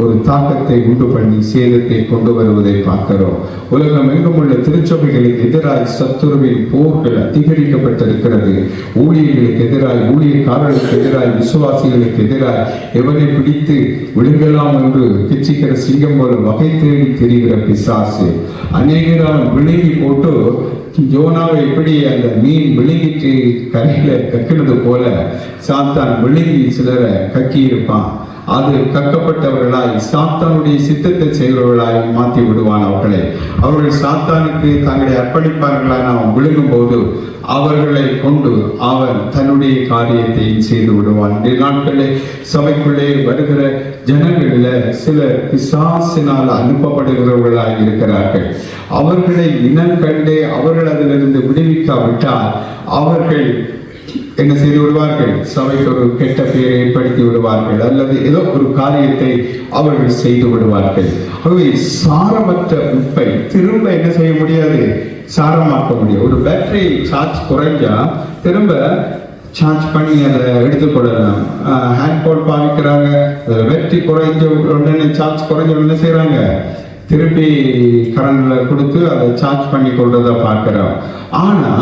ஒரு தாக்கத்தை உண்டு பண்ணி சேதத்தை கொண்டு வருவதை பார்க்கிறோம். உலகம் எங்கும் உள்ள திருச்சபைகளுக்கு எதிராக சத்துருவின் போர்கள் அதிகரிக்கப்பட்டிருக்கிறது. ஊழியர்களுக்கு எதிராக, ஊழியக்காரர்களுக்கு எதிராக, விசுவாசிகளுக்கு எதிராக எவனை பிடித்து விழுங்கலாம் என்று கிச்சிக்கிற சிங்கம் போல வகை தேடி தெரிகிற பிசாசு அநேகரால் விழுங்கி போட்டு யோனாவை எப்படி அந்த மீன் விழுங்கிட்டு கரையில கக்கினது போல சாத்தான் விழுங்கி சிலரை கக்கி இருப்பான். அது கக்கப்பட்டவர்களாய் சாத்தானுடைய சித்தத்தை செய்கிறவர்களாய் மாற்றி விடுவான் அவர்களை. அவர்கள் சாத்தானுக்கு தங்களை அர்ப்பணிப்பார்களான அவன் விழுங்கும் போது அவர்களை கொண்டு அவன் தன்னுடைய காரியத்தை செய்து விடுவான். இந்த நாட்களில் சபைக்குள்ளே வருகிற ஜனங்களில் சில பிசாசினால் அனுப்பப்படுகிறவர்களாக இருக்கிறார்கள். அவர்களை இனம் கண்டே அவர்கள் அதிலிருந்து விடுவிக்காவிட்டால் அவர்கள் என்ன செய்து விடுவார்கள்? சபைக்கு ஒரு கெட்ட பெயரை ஏற்படுத்தி விடுவார்கள், அல்லது ஏதோ ஒரு காரியத்தை அவர்கள் செய்து விடுவார்கள். ஆகவே சாரமற்ற உப்பை திரும்ப என்ன செய்ய முடியாது? சாரமாக்க முடியும். ஒரு பேட்டரி சார்ஜ் குறைஞ்சா திரும்ப சார்ஜ் பண்ணி அதை எடுத்துக்கொள்ளலாம். ஹேண்ட்போன் பாவிக்கிறாங்க, அதில் பேட்டரி குறைஞ்ச உடனே, சார்ஜ் குறைஞ்ச உடனே செய்கிறாங்க, திருப்பி கரண்ட்ல கொடுத்து அதை சார்ஜ் பண்ணி கொள்றத பார்க்கிறோம். ஆனா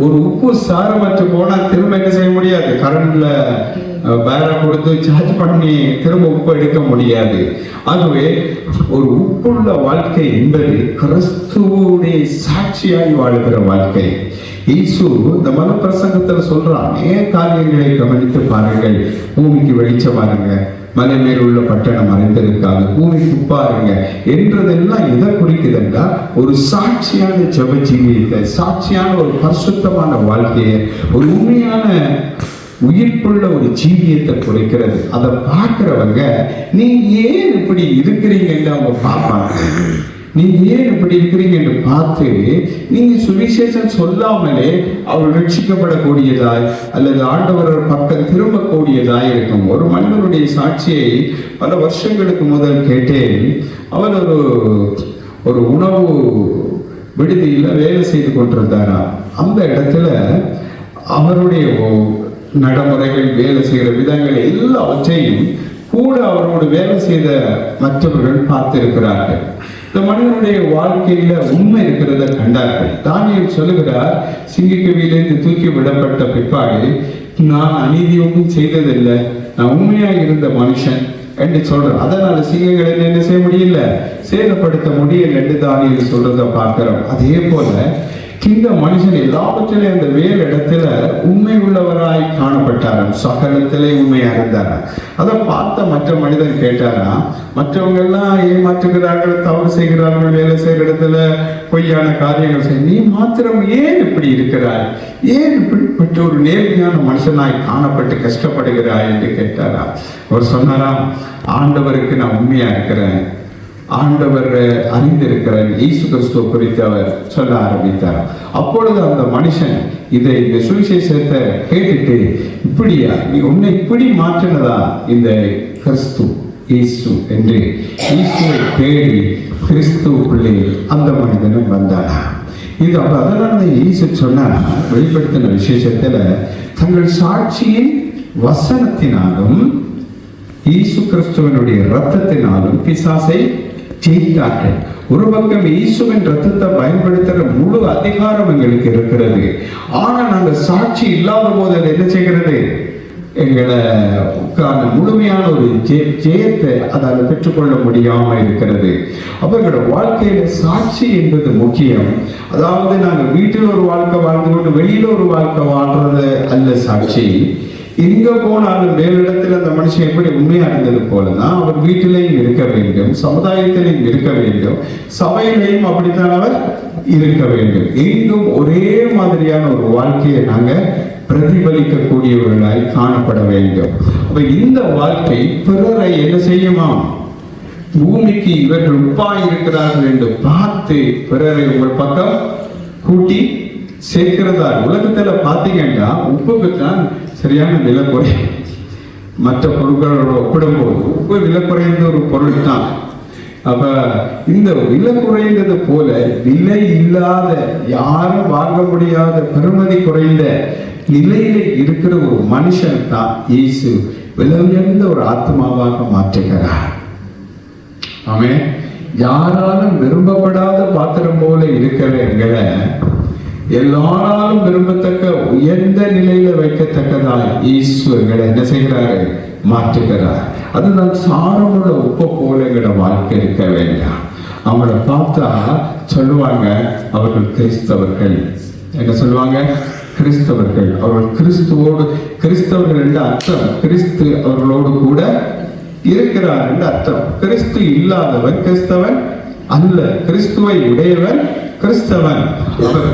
ஒரு உப்பு சாரமற்று போனா திரும்ப என்ன செய்ய முடியாது? கரண்ட்ல வேற கொடுத்து சார்ஜ் பண்ணி திரும்ப உப்பு எடுக்க முடியாது. ஆகவே ஒரு உப்புள்ள வாழ்க்கை என்பது கிறிஸ்துவுடைய சாட்சியாய் வாழுகிற வாழ்க்கை. இயேசு இந்த மன பிரசங்கத்துல சொல்றான், அநேக காரியங்களை கவனித்து பாருங்கள். பூமிக்கு வெளிச்சம் பாருங்க, மலை மேல் உள்ள பட்டணம் மறைந்திருக்காது, பூமி குப்பாருங்க என்றதெல்லாம் எதை குறிக்குதுன்னா ஒரு சாட்சியான ஜெப ஜீவியத்தை, சாட்சியான ஒரு பரிசுத்தமான வாழ்க்கையை, ஒரு உண்மையான உயிர்ப்புள்ள ஒரு ஜீவியத்தை குறிக்கிறது. அதை பார்க்கிறவங்க நீங்க ஏன் இப்படி இருக்கிறீங்கன்னு அவங்க பார்ப்பாங்க. நீங்க ஏன் இப்படி இருக்கிறீங்க என்று பார்த்து நீங்க சுவிசேஷம் சொல்லாமலே அவர் ரட்சிக்கப்படக்கூடியதாய் அல்லது ஆண்டவர் பக்கம் திரும்பக்கூடியதாய் இருக்கும். ஒரு மனிதனுடைய சாட்சியை பல வருஷங்களுக்கு முதல் கேட்டேன். அவர் ஒரு உணவு விடுதியில வேலை செய்து கொண்டிருந்தாரா. அந்த இடத்துல அவருடைய நடைமுறைகள், வேலை செய்கிற விதங்கள் எல்லாவற்றையும் கூட அவரோடு வேலை செய்த மற்றவர்கள் பார்த்திருக்கிறார்கள். இந்த மனிதனுடைய வாழ்க்கையில உண்மை இருக்கிறத கண்டார்கள். தானியேல் சொல்லுகிறார், சிங்கக்கவியிலிருந்து தூக்கி விடப்பட்ட பிற்பாடு நான் அநீதி ஒன்றும் செய்ததில்லை, நான் உண்மையா இருந்த மனுஷன் என்று சொல்றார். அதனால சிங்கங்களை என்ன செய்ய முடியல, சேதப்படுத்த முடியல என்று தானியேல் சொல்றதை பார்க்கிறோம். அதே போல இந்த மனுஷன் எல்லாவற்றிலும் அந்த வேறு இடத்துல உண்மை உள்ளவராய் காணப்பட்டாராம், சகலத்திலே உண்மையா இருந்தாராம். அதை பார்த்த மற்ற மனிதன் கேட்டாரா, மற்றவங்க எல்லாம் ஏமாற்றுகிறார்கள், தவறு செய்கிறார்கள், வேலை செய்கிற இடத்துல பொய்யான காரியங்கள் செய்ய, நீ மாத்திரம் ஏன் இப்படி இருக்கிறாய், ஏன் இப்படிப்பட்ட ஒரு நேர்மையான மனுஷனாய் காணப்பட்டு கஷ்டப்படுகிறாய் என்று கேட்டாரா. அவர் சொன்னாராம், ஆண்டவருக்கு நான் உண்மையா இருக்கிறேன், ஆண்டவர் அறிந்திருக்கிறார், இயேசு கிறிஸ்துவ குறித்து அவர் சொல்ல ஆரம்பித்தார். அப்பொழுது அந்த மனுஷன் இந்த சுவிசேஷத்தை கேட்டுட்டு, இப்படியா நீ உன்னை இப்படி மாற்றினதா இந்த கிறிஸ்து, இயேசு என்று இயேசுவை தேடி கிறிஸ்துவுக்குள்ளே அந்த மனிதனும் வந்தானா. இது அதனால இயேசு சொன்னார், வெளிப்படுத்தின விசேஷத்துல தங்கள் சாட்சியின் வசனத்தினாலும் இயேசு கிறிஸ்துவனுடைய இரத்தத்தினாலும் பிசாசை ஜெயித்தார்கள். ஒரு பக்கம் இயேசுவின் ரத்தத்தை பயன்படுத்துற முழு அதிகாரம் எங்களுக்கு இருக்கிறது. ஆனா நாங்க சாட்சி இல்லாத போது அது என்ன செய்கிறது? எங்களை முழுமையான ஒரு ஜெயத்தை அதால் பெற்றுக்கொள்ள முடியாம இருக்கிறது. அப்ப எங்களோட வாழ்க்கையில சாட்சி என்பது முக்கியம். அதாவது நாங்க வீட்டில் ஒரு வாழ்க்கை வாழ்ந்து கொண்டு வெளியில ஒரு வாழ்க்கை வாழ்றது அல்ல சாட்சி. எங்க போனாலும் மேலிடத்தில் அந்த மனுஷன் எப்படி உண்மையா இருந்தது போலதான் அவர் வீட்டிலையும் இருக்க வேண்டும், சமுதாயத்திலையும் இருக்க வேண்டும், சபையிலையும் அப்படித்தான் அவர் இருக்க வேண்டும். எங்கும் ஒரே மாதிரியான ஒரு வாழ்க்கையை நாங்க பிரதிபலிக்கக்கூடியவர்களாய் காணப்பட வேண்டும். அப்ப இந்த வாழ்க்கை பிறரை என்ன செய்யுமா? பூமிக்கு இவர்கள் உப்பாய் இருக்கிறார்கள் என்று பார்த்து பிறரை உங்கள் பக்கம் கூட்டி சேர்க்கிறதா. உலகத்துல பாத்தீங்கன்னா உப்புக்கு தான் சரியான விலை குறையும். மற்ற பொருட்களோட ஒப்பிடும்போது உப்பு விலை குறைந்த ஒரு பொருள் தான். அப்ப இந்த விலை குறைந்தது போல விலை இல்லாத, யாரும் வாங்க முடியாத, பெருமதி குறைந்த நிலையில இருக்கிற ஒரு மனுஷன் தான் இயேசு விலை உயர்ந்த ஒரு ஆத்மாவாக மாற்றுகிறார். ஆமென். யாராலும் விரும்பப்படாத பாத்திரம் போல இருக்கிற எங்களை எல்லாராலும் விரும்பத்தக்க உயர்ந்த நிலையில வைக்கத்தக்கதாய் இயேசு எங்களை என்ன செய்கிறாரு? மாற்றுகிறார். அதுதான் சாரமுள்ள உப்பை போல எங்களோட வாழ்க்கை இருக்க வேண்டாம். அவங்கள பார்த்தா சொல்லுவாங்க அவர்கள் கிறிஸ்தவர்கள். என்ன சொல்லுவாங்க? கிறிஸ்தவர்கள். அவர்கள் கிறிஸ்துவோடு, கிறிஸ்தவர்கள் என்ற அர்த்தம் கிறிஸ்து அவர்களோடு கூட இருக்கிறார் என்று அர்த்தம். கிறிஸ்து இல்லாதவன் கிறிஸ்தவன் அல்ல, கிறிஸ்துவை உடையவன் கிறிஸ்தவன்.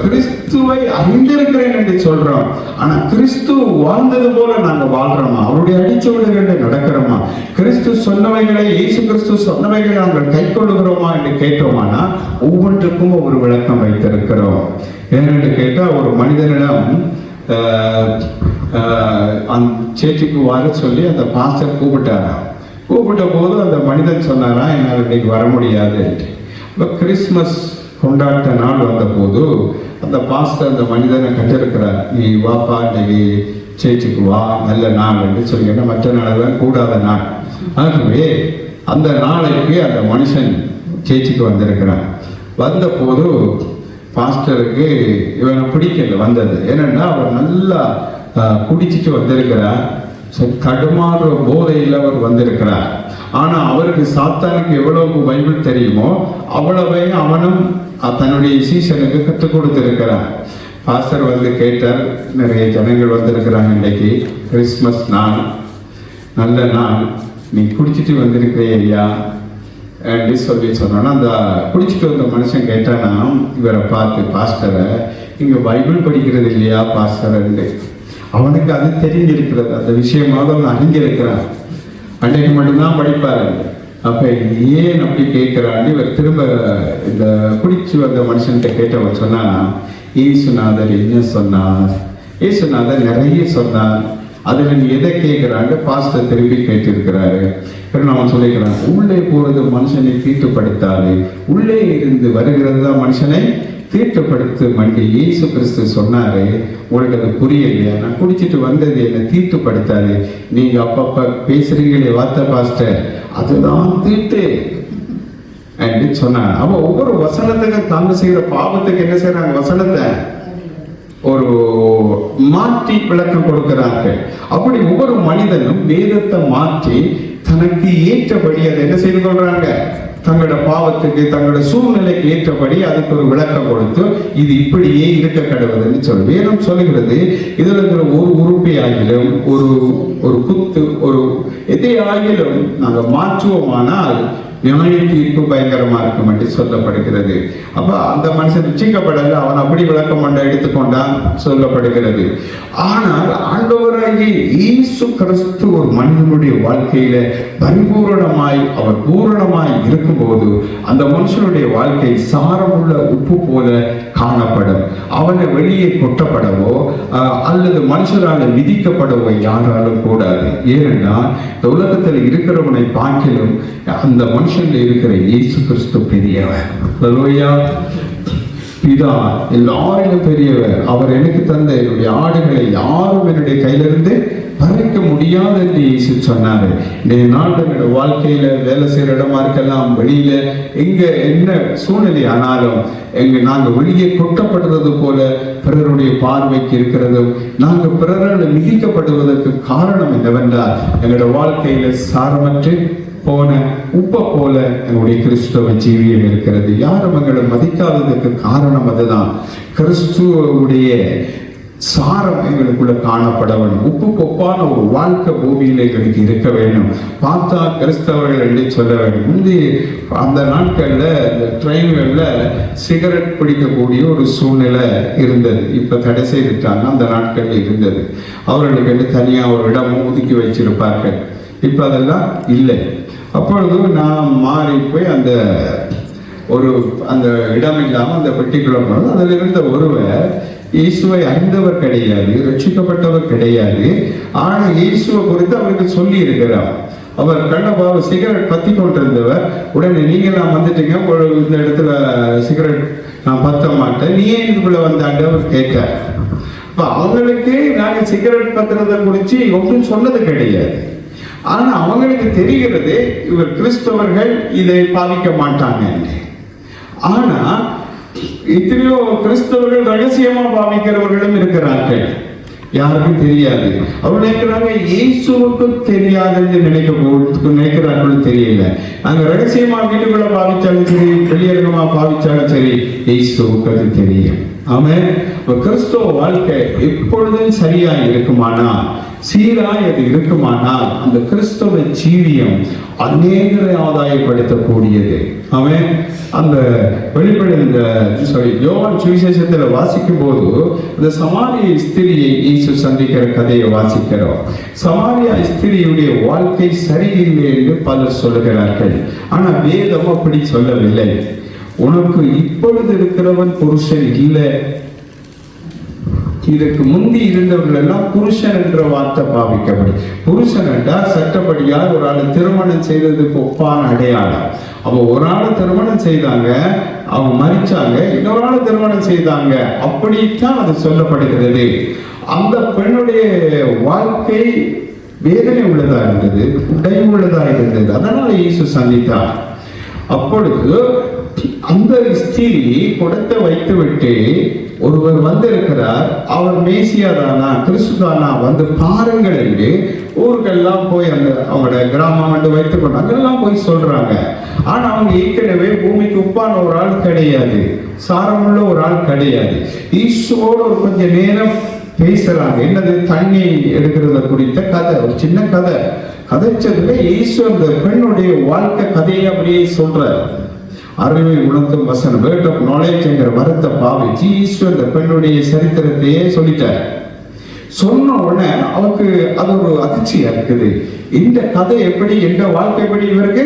கிறிஸ்துவை அறிந்திருக்கிறேன் என்று சொல்றோம். ஆனா கிறிஸ்து வாழ்ந்தது போல நாங்க வாழ்றோமா? அவருடைய அடிச்சுவடுகளை நடக்கிறோமா? கிறிஸ்து சொன்னவைகளை, இயேசு கிறிஸ்து சொன்னவைகளை நாங்கள் கை கொள்ளுகிறோமா என்று கேட்டோமானா ஒவ்வொன்றுக்கும் ஒரு விளக்கம் வைத்திருக்கிறோம். ஏனென்று கேட்டா, ஒரு மனிதனிடம் அந்த சேர்ச்சுக்கு வர சொல்லி அந்த பாஸ்டர் கூப்பிட்டாராம். கூப்பிட்ட போது அந்த மனிதன் சொன்னாரா, என்னால் இன்னைக்கு வர முடியாது. இப்போ கிறிஸ்மஸ் கொண்டாட்ட நாள் வந்த போது அந்த பாஸ்டர் அந்த மனிதனை கட்டிருக்கிறார், நீ வாப்பா இன்னைக்கு சேர்ச்சுக்கு வா, நல்ல நாள் என்று சொல்லி. ஏன்னா மற்ற நாளெல்லாம் கூடாத நாள். ஆகவே அந்த நாளைக்கு அந்த மனுஷன் சேர்ச்சுக்கு வந்திருக்கிறான். வந்த போது பாஸ்டருக்கு இவனை பிடிக்கல வந்தது. ஏன்னா அவர் நல்லா குடிச்சிட்டு வந்திருக்கிறார், கடுமாறு போதையில் அவர் வந்திருக்கிறார். ஆனா அவருக்கு சாத்தானுக்கு எவ்வளவு பைபிள் தெரியுமோ அவ்வளவே அவனும் தன்னுடைய சீசனுக்கு கற்றுக் கொடுத்திருக்கிறார். பாஸ்டர் வந்து கேட்டார், நிறைய ஜனங்கள் வந்திருக்கிறாங்க, இன்னைக்கு கிறிஸ்மஸ் நாள், நல்ல நாள், நீ குடிச்சிட்டு வந்திருக்கிறியா என்று சொல்லி சொன்னோன்னா அந்த குடிச்சிட்டு வந்த மனுஷன் கேட்டானா இவரை பார்த்து, பாஸ்டரை இங்க பைபிள் படிக்கிறது இல்லையா பாஸ்டர் என்று. அவனுக்கு அது தெரிஞ்சிருக்கிறது, அந்த விஷயமாக அவன் அறிஞ்சிருக்கிறான். அன்றைக்கு மட்டும்தான் படிப்பாரு. அப்ப ஏன் அப்படி கேட்கிறான்னு இவர் திரும்ப இந்த குடிச்சு வந்த மனுஷன்கிட்ட கேட்டவன் சொன்னானா, இயேசுநாதர் என்ன சொன்னார், இயேசுநாதர் நிறைய சொன்னார், அதுல நீ எதை கேட்கிறான்னு பாஸ்டர் திரும்பி கேட்டிருக்கிறாரு. அவன் சொல்லிக்கிறான், உள்ளே போறது மனுஷனை தீட்டுப்படுத்தாது, உள்ளே இருந்து வருகிறது தான் மனுஷனை தீட்டுப்படுத்து மண்டி இயேசு கிறிஸ்து சொன்னாரு. உங்களுக்கு அது புரியலையா? நான் குடிச்சிட்டு வந்தது என்ன தீட்டுப்படுத்தாது. நீங்க அப்பப்ப பேசுறீங்களே வார்த்தை பாஸ்டர், அதுதான் தீட்டு என்று சொன்னார். அப்ப ஒவ்வொரு வசனத்துக்கு தாங்க செய்யற பாவத்துக்கு என்ன செய்யறாங்க? வசனத்தை ஒரு மாற்றி விளக்கம் கொடுக்கிறார்கள். அப்படி ஒவ்வொரு மனிதனும் வேதத்தை மாற்றி தனக்கு ஏற்றபடி அதை என்ன செய்து கொள்றாங்க? தங்களோட பாவத்துக்கு, தங்களோட சூழ்நிலைக்கு ஏற்றபடி அதுக்கு ஒரு விளக்கம் கொடுத்து இது இப்படியே இருக்க கடவுதுன்னு சொல்லி வேதம் சொல்லுகிறது. இதுல இருக்கிற ஒரு உறுப்பை ஆகிலும், ஒரு குத்து, ஒரு எதை ஆகிலும் நாங்கள் மாற்றுவோமானால் நியாய தீர்ப்பு பயங்கரமா இருக்கும் என்று சொல்லப்படுகிறது. அப்ப அந்த மனுஷன் ரட்சிக்கப்படல, அவன் அப்படி விளக்கம் கொண்ட எடுத்துக்கொண்டான் சொல்லப்படுகிறது. ஆனால் ஆண்டவராகிய இயேசு கிறிஸ்து ஒரு மனிதனுடைய வாழ்க்கையில பரிபூரணமாய் அவர் பூரணமாய் இருக்கும்போது அந்த மனுஷனுடைய வாழ்க்கை சாரமுள்ள உப்பு போல காணப்படும். அவனை வெளியே கொட்டப்படவோ அல்லது மனுஷரால் விதிக்கப்படவோ யாராலும் கூடாது. ஏனென்றால் இந்த உலகத்தில் இருக்கிறவனை பார்க்கிலும் அந்த மனுஷன்ல இருக்கிற இயேசு கிறிஸ்து பெரியவர். ஹல்லேலூயா. பிதா எல்லாரிலும் பெரியவர். அவர் எனக்கு தந்த என்னுடைய ஆடுகளை யாரும் என்னுடைய கையிலிருந்து பறிக்க முடியாது என்று இயேசு சொன்னாரு. இந்த நாள் என்னோட வாழ்க்கையில வேலை செய்யற இடமா இருக்கலாம், வெளியில எங்க என்ன சூழ்நிலை ஆனாலும் நாங்கள் வெளியே கொட்டப்படுறது போல பிறருடைய பார்வைக்கு இருக்கிறதும் நாங்கள் பிறரால் மிதிக்கப்படுவதற்கு காரணம் என்னவென்றால் எங்களோட வாழ்க்கையில சாரமற்று போன உப்ப போல எங்களுடைய கிறிஸ்துவ ஜீவியம் இருக்கிறது. யாரும் எங்களை மதிக்காததுக்கு காரணம் அதுதான். கிறிஸ்துவுடைய சாரம் எங்களுக்குள்ள காணப்பட வேண்டும். உப்பு கொப்பான ஒரு வாழ்க்கை பூமியில எங்களுக்கு இருக்க வேண்டும். பார்த்தா கிறிஸ்தவர்கள் என்று சொல்ல வேண்டும். முந்தி அந்த நாட்கள்ல இந்த ட்ரெயின்கள்ல சிகரெட் பிடிக்கக்கூடிய ஒரு சூழ்நிலை இருந்தது. இப்ப தடை செய்துட்டாங்க. அந்த நாட்கள்ல இருந்தது. அவர்களுக்கு தனியா ஒரு இடம் ஒதுக்கி வச்சிருப்பார்கள். இப்ப அதெல்லாம் இல்லை. அப்பொழுது நான் மாறி போய் அந்த இடம் இல்லாம அந்த பெட்டிக்குள்ள போனது. அதில் இருந்த ஒருவர் இயேசுவை அறிந்தவர் கிடையாது, ரட்சிக்கப்பட்டவர் கிடையாது. ஆனா இயேசுவை குறித்து அவருக்கு சொல்லி இருக்கிறார். அவர் கண்ணபாவ சிகரெட் பத்தி கொண்டிருந்தவர். உடனே நீங்களாம் வந்துட்டீங்க, இந்த இடத்துல சிகரெட் நான் பத்த மாட்டேன், நீ ஏன் இதுக்குள்ள வந்தாண்டு அவர் கேட்டார். இப்ப அவங்களுக்கு நாங்க சிகரெட் பத்துறதை குறிச்சு ஒன்றும் சொன்னது கிடையாது. ஆனா அவங்களுக்கு தெரிகிறது இவர் கிறிஸ்தவர்கள் இதை பாவிக்க மாட்டாங்க. ஆனா எத்தனையோ கிறிஸ்தவர்கள் ரகசியமா பாவிக்கிறவர்களும் இருக்கிறார்கள், யாருக்கும் தெரியாது. அவர் நினைக்கிறாங்க இயேசுவுக்கு தெரியாதுன்னு நினைக்கிறார்கள். தெரியல, நாங்க ரகசியமா வீட்டுக்குள்ள பாவிச்சாலும் சரி, வெளியரங்கமா பாவிச்சாலும் சரி, இயேசுவுக்கு அது தெரியும். ஆமென். கிறிஸ்தவ வாழ்க்கை எப்பொழுதும் சரியா இருக்குமானால், சீராய் அது இருக்குமானால், அந்த கிறிஸ்தவ ஜீவியம் அநேகரை ஆதாயப்படுத்தக்கூடியது. அவன் அந்த யோவான் சுவிசேஷத்துல வாசிக்கும் போது இந்த சமாரிய ஸ்திரியை இயேசு சந்திக்கிற கதையை வாசிக்கிறோம். சமாரியா ஸ்திரியுடைய வாழ்க்கை சரியில்லை என்று பலர் சொல்லுகிறார்கள். ஆனா வேதம் அப்படி சொல்லவில்லை. உனக்கு இப்பொழுது இருக்கிறவன் புருஷன் இல்லை, இதற்கு முந்தி இருந்தவர்கள் எல்லாம் புருஷன் என்ற வார்த்தை பாவிக்கப்படும். புருஷன் என்றால் சட்டப்படியால் ஒரு ஆளை திருமணம் செய்ததுக்கு ஒப்பான அடையாளம். அவ ஒரு ஆளை திருமணம் செய்தாங்க, அவங்க மறிச்சாங்க, இன்னொரு ஆளை திருமணம் செய்தாங்க, அப்படித்தான் அது சொல்லப்படுகிறது. அந்த பெண்ணுடைய வாழ்க்கை வேதனை உள்ளதா இருந்தது, உடை உள்ளதா இருந்தது. அதனால இயேசு சந்தித்தார். அப்பொழுது அந்த ஸ்திரீ குடத்தை வைத்து விட்டு ஒருவர் வந்திருக்கிறார், அவர் மேசியாதானா கிறிஸ்துதானா வந்து பாருங்கள் என்று ஊருக்கெல்லாம் போய் அந்த அவங்களோட கிராமம் வந்து வைத்துக் கொண்டு அங்கெல்லாம் போய் சொல்றாங்க. ஆனா அவங்க ஏற்கனவே பூமிக்கு உப்பான ஒரு ஆள் கிடையாது, சாரமுள்ள ஒரு ஆள் கிடையாது. ஈசுவோடு ஒரு கொஞ்ச நேரம் பேசுறாங்க. என்னது, தண்ணி எடுக்கிறத குறித்த கதை, ஒரு சின்ன கதை. கதைச்சதுல இயேசு அந்த பெண்ணுடைய வாழ்க்கை கதையை அப்படியே சொல்றார். அறிவை உணர்த்தும் வசனம், வேர்ட் ஆஃப் நாலேஜ் என்கிற வரத்தை பாவிச்சு ஈஸ்வர் இந்த பெண்ணுடைய சரித்திரத்தையே சொல்லிட்டார். சொன்ன உடனே அவருக்கு அது ஒரு அதிர்ச்சியா இருக்குது. இந்த கதை எப்படி, எந்த வாழ்க்கை எப்படி இவருக்கு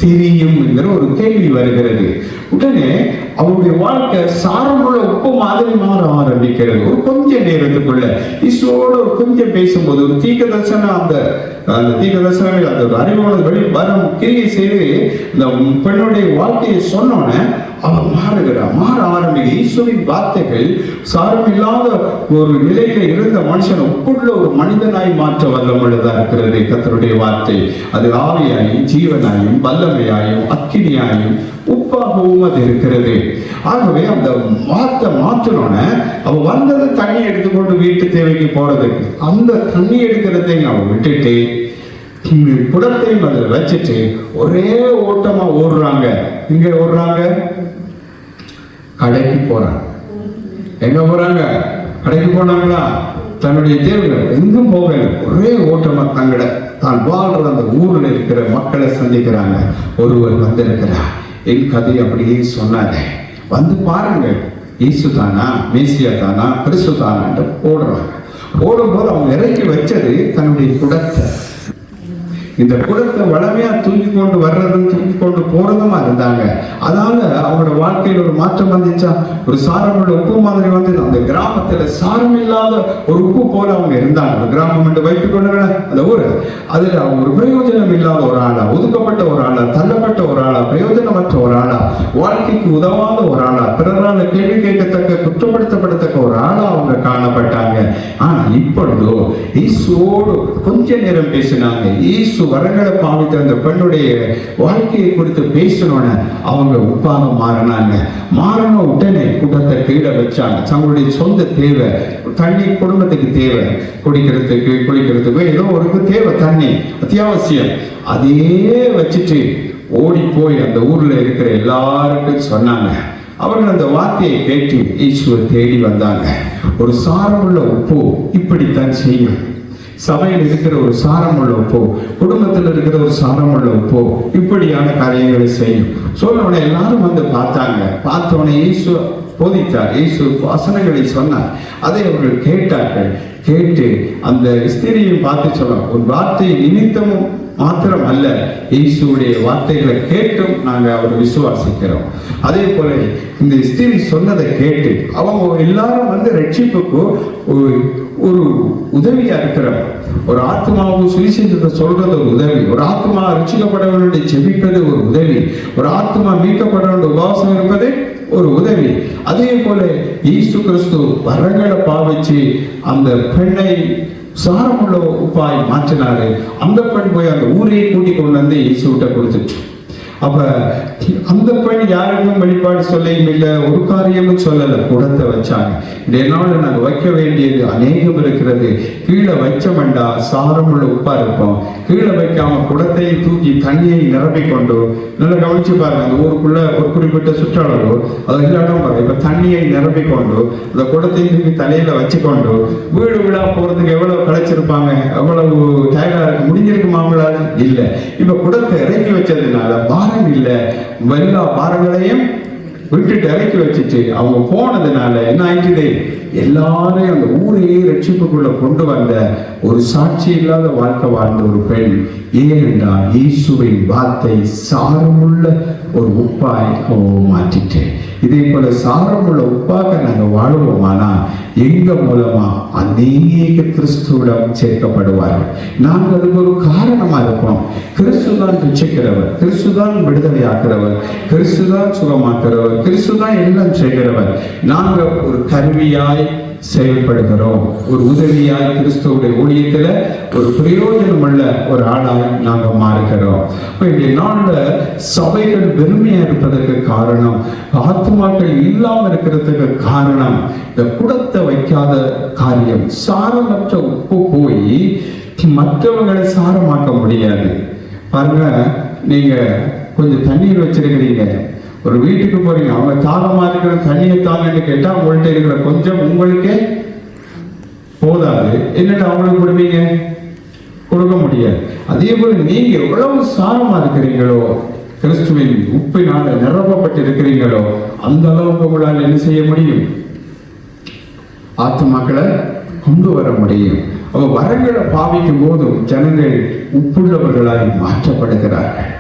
தெரியும் என்கிற ஒரு கேள்வி வருகிறது. உடனே அவருடைய வாழ்க்கை சாரமுள்ள உப்பு மாதிரி மாற ஆரம்பிக்கிறது. ஒரு கொஞ்ச நேரத்துக்குள்ள ஈஸ்வரோட ஒரு கொஞ்சம் பேசும்போது ஒரு தீர்க்க தரிசனம், அந்த தீர்க்க தரிசனங்கள் அந்த ஒரு அறிவோட வெளி வரம் கிரியை செய்து இந்த பெண்ணுடைய வாழ்க்கையை சொன்னோன்னே அவன் மாற ஆரம்பிக்க. ஈஸ்வரின் வார்த்தைகள் சாரம் இல்லாத ஒரு நிலையில இருந்த மனுஷன் உப்புள்ள ஒரு மனிதனாய் மாற்ற வல்லமுள்ளதா இருக்கிறது. கர்த்தருடைய வார்த்தை அது ஆவியாயும் ஜீவனாயும் வல்லமையாயும் அக்கினியாயும் உப்பாகவும் அது இருக்கிறது. ஆகவே அந்த வார்த்தை மாற்றணும்னு அவ வந்தது தண்ணி எடுத்துக்கொண்டு வீட்டு தேவைக்கு போறதுக்கு, அந்த தண்ணி எடுக்கிறதை அவன் விட்டுட்டு குடத்தையும் அதில் வச்சுட்டு ஒரே ஓட்டமா ஓடுறாங்க. இங்க ஓடுறாங்க, கடைக்கு போறாங்க. எங்க போறாங்க? கடைக்கு போனாங்களா? தன்னுடைய தேவைகள் எங்கும் போகல, ஒரே ஓட்டமா தான் வாழ்ற அந்த ஊர்ல இருக்கிற மக்களை சந்திக்கிறாங்க. ஒருவர் வந்திருக்கிறார், என் கதை அப்படியே சொன்னாங்க, வந்து பாருங்க, இயேசு தானா, மேசியா தானா, கிறிஸ்து தானா ஓடுறாங்க. ஓடும்போது அவங்க இறக்கி வச்சது தன்னுடைய குடத்தை. இந்த குடத்தை வளமையா தூக்கி கொண்டு வர்றதும் தூக்கி கொண்டு போறதுமா இருந்தாங்க. அதனால அவங்களோட வாழ்க்கையில் ஒரு மாற்றம் வந்துச்சா, ஒரு சாரமுள்ள உப்பு மாதிரி வந்து அந்த கிராமத்துல சாரம் இல்லாத ஒரு உப்பு போல அவங்க இருந்தாங்க. ஒரு கிராமம் என்று வைத்துக் கொள்ளுங்களேன், அந்த ஊரு, அதுல அவங்க ஒரு பிரயோஜனம் இல்லாத ஒரு ஆளா, ஒதுக்கப்பட்ட ஒரு ஆளா, தள்ளப்பட்ட ஒரு ஆளா, பிரயோஜனமற்ற ஒரு ஆளா, வாழ்க்கைக்கு உதவாத ஒரு ஆளா, பிறரால கேள்வி கேட்கத்தக்க, குற்றப்படுத்தப்படத்தக்க ஒரு ஆளா அவங்க காணப்பட்டாங்க. ஆனா இப்பொழுதோ இயேசுவோடு கொஞ்ச நேரம் பேசினாங்க. இயேசு வரங்களை பாவித்த அந்த பெண்ணுடைய வாழ்க்கையை குறித்து பேசணும்னு அவங்க உப்பாக மாறினாங்க. மாறின உடனே கூட்டத்தை கீழே வச்சாங்க. தங்களுடைய சொந்த தேவை, தண்ணி குடும்பத்துக்கு தேவை, குடிக்கிறதுக்கு குளிக்கிறதுக்கு ஏதோ ஒரு தேவை, தண்ணி அத்தியாவசியம். அதே வச்சுட்டு ஓடி போய் அந்த ஊர்ல இருக்கிற எல்லாருக்கும் சொன்னாங்க. அவர்கள் அந்த வார்த்தையை கேட்டு இயேசுவை தேடி வந்தாங்க. ஒரு சாரமுள்ள உப்பு இப்படித்தான் செய்யும். சபையில் இருக்கிற ஒரு சாரமுள்ள உப்போ, குடும்பத்தில் இருக்கிற ஒரு சாரமுள்ள உப்போ இப்படியான காரியங்களை செய்யும். சொன்னவனை எல்லாரும் வந்து பார்த்தாங்க. பார்த்தவனை இயேசு போதித்தார், இயேசு வசனங்களை சொன்னார். அதை அவர்கள் கேட்டார்கள். கேட்டு அந்த ஸ்திரியை பார்த்து சொன்னார், ஒரு வார்த்தை நிமித்தமும் மாத்திரம் அல்ல, இயேசுடைய வார்த்தைகளை கேட்டும் நாங்கள் அவர் விசுவாசிக்கிறோம். அதே போல இந்த ஸ்திரீ சொன்னதை கேட்டு அவங்க எல்லாரும் வந்து ரட்சிப்புக்கு ஒரு உதவியா இருக்கிறார். ஒரு ஆத்மாவுக்கு சுவிசேஷத்தை சொல்றது ஒரு உதவி, ஒரு ஆத்மா ரட்சிக்கப்பட வேண்டிய செபிப்பது ஒரு உதவி, ஒரு ஆத்மா மீட்கப்பட வேண்டிய உபவாசம் இருப்பது ஒரு உதவி. அதே போல இயேசு கிறிஸ்து வரங்களை பாவிச்சு அந்த பெண்ணை சாரமுள்ள உப்பாய் மாற்றினாரு. அந்த பெண் போய் அந்த ஊரையை கூட்டிக் கொண்டு வந்து இயேசுகிட்ட கொடுத்துச்சு. அப்ப அந்த பெண் யாருக்கும் வெளிப்பாடு சொல்லையும் இல்லை, ஒரு காரியமும் சொல்லலை, குடத்தை வச்சாங்க. இதனால நாங்கள் வைக்க வேண்டியது அநேகம் இருக்கிறது. கீழே வச்சமெண்டா சாரமுள்ள உப்பா இருப்போம். கீழே வைக்காம குடத்தை தூக்கி தண்ணியை நிரப்பிக்கொண்டு, நல்லா கவனிச்சு பாருங்க, அந்த ஊருக்குள்ள ஒரு குறிப்பிட்ட சுற்றளவு அது இல்லாட்டும் பாருங்க. இப்ப தண்ணியை நிரப்பிக்கொண்டு அந்த குடத்தை தூக்கி தலையில வச்சுக்கொண்டு வீடு வீடா போறதுக்கு எவ்வளவு களைச்சிருப்பாங்க, எவ்வளவு டயர்டா இருக்கு, முடிஞ்சிருக்குமாங்களா? இல்லை. இப்ப குடத்தை இறக்கி வச்சதுனால பாரம் இல்லை, எல்லா பாரங்களையும் விட்டுட்டு இறக்கி வச்சுட்டு அவங்க போனதுனால என்ன ஆயிட்டுது, எல்லாரையும் அந்த ஊரையே ரட்சிப்புக்குள்ள கொண்டு வந்த ஒரு சாட்சி இல்லாத வாழ்க்கை வாழ்ந்த ஒரு பெண். ஏனென்றால் இயேசுவின் வார்த்தை சாரமுள்ள ஒரு உப்பாய் மாற்றிட்டு. இதே போல சாரமுள்ள உப்பாக நாங்கள் வாழுவோமானா எங்க மூலமா அநேக கிறிஸ்துவிடம் சேர்க்கப்படுவார்கள். நாங்கள் அதுக்கு ஒரு காரணமா இருப்போம். கிறிஸ்துதான் ரட்சிக்கிறவர், கிறிஸ்துதான் விடுதலையாக்குறவர், கிறிஸ்துதான் சுகமாக்குறவர், கிறிஸ்துதான் எல்லாம் செய்கிறவர். நாங்கள் ஒரு கருவியாய் செயல்படுகிறோம், ஒரு உதவியாய் கிறிஸ்துவுடைய ஊழியத்துல ஒரு பிரயோஜனம் உள்ள ஒரு ஆளாய் நாங்கள் மாறுகிறோம். இந்த நாள்ல சபைகள் வெறுமையா இருப்பதற்கு காரணம், ஆத்மாக்கள் இல்லாம இருக்கிறதுக்கு காரணம் இந்த குடத்தை வைக்காத காரியம். சாரமற்ற உப்பு போய் மற்றவங்களை சாரமாக்க முடியாது. பாருங்க, நீங்க கொஞ்சம் தண்ணீர் வச்சிருக்கிறீங்க, ஒரு வீட்டுக்கு போறீங்க, அவங்க தாகமா இருக்கிற தண்ணியை தாங்கன்னு கேட்டா உங்கள்கிட்ட இருக்கிற கொஞ்சம் உங்களுக்கே போதாது. என்னட்டு அவங்களுக்கு கொடுப்பீங்க? கொடுக்க முடியாது. அதே போல நீங்க எவ்வளவு சாரமா இருக்கிறீங்களோ, கிறிஸ்துவின் உப்பினால நிரப்பப்பட்டு இருக்கிறீங்களோ, அந்த அளவுக்கு உங்களால் என்ன செய்ய முடியும்? ஆத்துமாக்களை கொண்டு வர முடியும். அவ வரங்களை பாவிக்கும் போதும் ஜனங்கள் உப்புள்ளவர்களாய் மாற்றப்படுகிறார்கள்,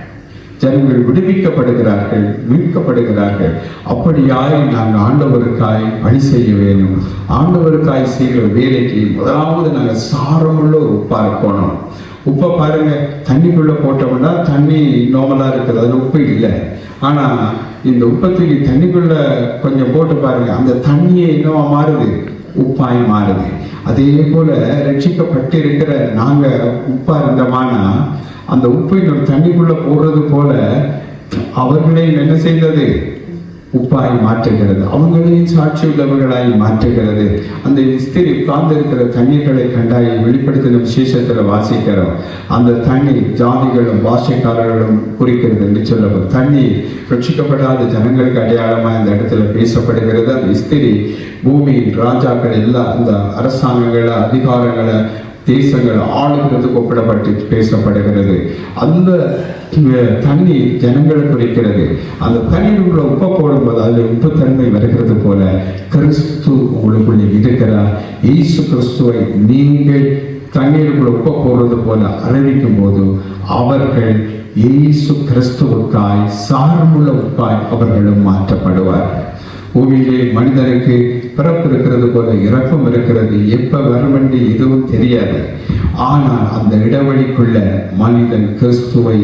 ஜனங்கள் விடுவிக்கப்படுகிறார்கள், மீட்கப்படுகிறார்கள். அப்படியாய் நாங்கள் ஆண்டவருக்காய் பணி செய்ய வேண்டும். ஆண்டவருக்காய் செய்கிற வேலைக்கு முதலாவது நாங்கள் சாரமுள்ள ஒரு உப்பா இருக்கணும். உப்பை பாருங்க, தண்ணிக்குள்ள போட்டோம்னா தண்ணி நார்மலா இருக்குது, அதில் உப்பு இல்லை. ஆனா இந்த உப்பத்துக்கு தண்ணிக்குள்ள கொஞ்சம் போட்டு பாருங்க, அந்த தண்ணியை என்னவா மாறுது? உப்பாய் மாறுது. அதே போல ரட்சிக்கப்பட்டு இருக்கிற நாங்க உப்பா இருந்தோமானா அந்த உப்பை நம்ம தண்ணிக்குள்ள போடுறது போல அவர்களையும் என்ன செய்தது? உப்பாய் மாற்றுகிறது, அவங்களையும் சாட்சி உள்ளவர்களாய் மாற்றுகிறது. அந்த ஸ்திரீ உட்கார்ந்து இருக்கிற தண்ணீர்களை கண்டாய் வெளிப்படுத்தின விசேஷத்துல வாசிக்கிறோம். அந்த தண்ணி ஜாதிகளும் பாஷைக்காரர்களும் குறிக்கிறது என்று சொல்லப்படும். தண்ணி ரட்சிக்கப்படாத ஜனங்களுக்கு அடையாளமா இந்த இடத்துல பேசப்படுகிறது. அந்த ஸ்திரீ பூமியின் ராஜாக்கள் எல்லாம் இந்த அரசாங்கங்களை, அதிகாரங்களை, தேசங்கள் ஆளுகிறதுக்கு ஒப்பிடப்பட்டு பேசப்படுகிறது. அந்த தண்ணீர் ஜனங்களை குறிக்கிறது. அந்த தண்ணீர் உள்ள உப்பை போடும்போது அதில் உப்புத்தன்மை வருகிறது போல கிறிஸ்து உங்களுக்குள்ளே இருக்கிறார். இயேசு கிறிஸ்துவை நீங்கள் தண்ணீருக்குள்ள உப்பை போடுறது போல அறிவிக்கும் போது அவர்கள் இயேசு கிறிஸ்துவுக்காய் சாரமுள்ள உப்பாய் அவர்களும் மாற்றப்படுவார்கள். பூமியிலே மனிதனுக்கு பிறப்பு இருக்கிறது போல இறப்பும் இருக்கிறது. எப்ப வருமென்று எதுவும் தெரியாது. ஆனால் அந்த இடைவெளிக்குள்ள மனிதன் கிறிஸ்துவை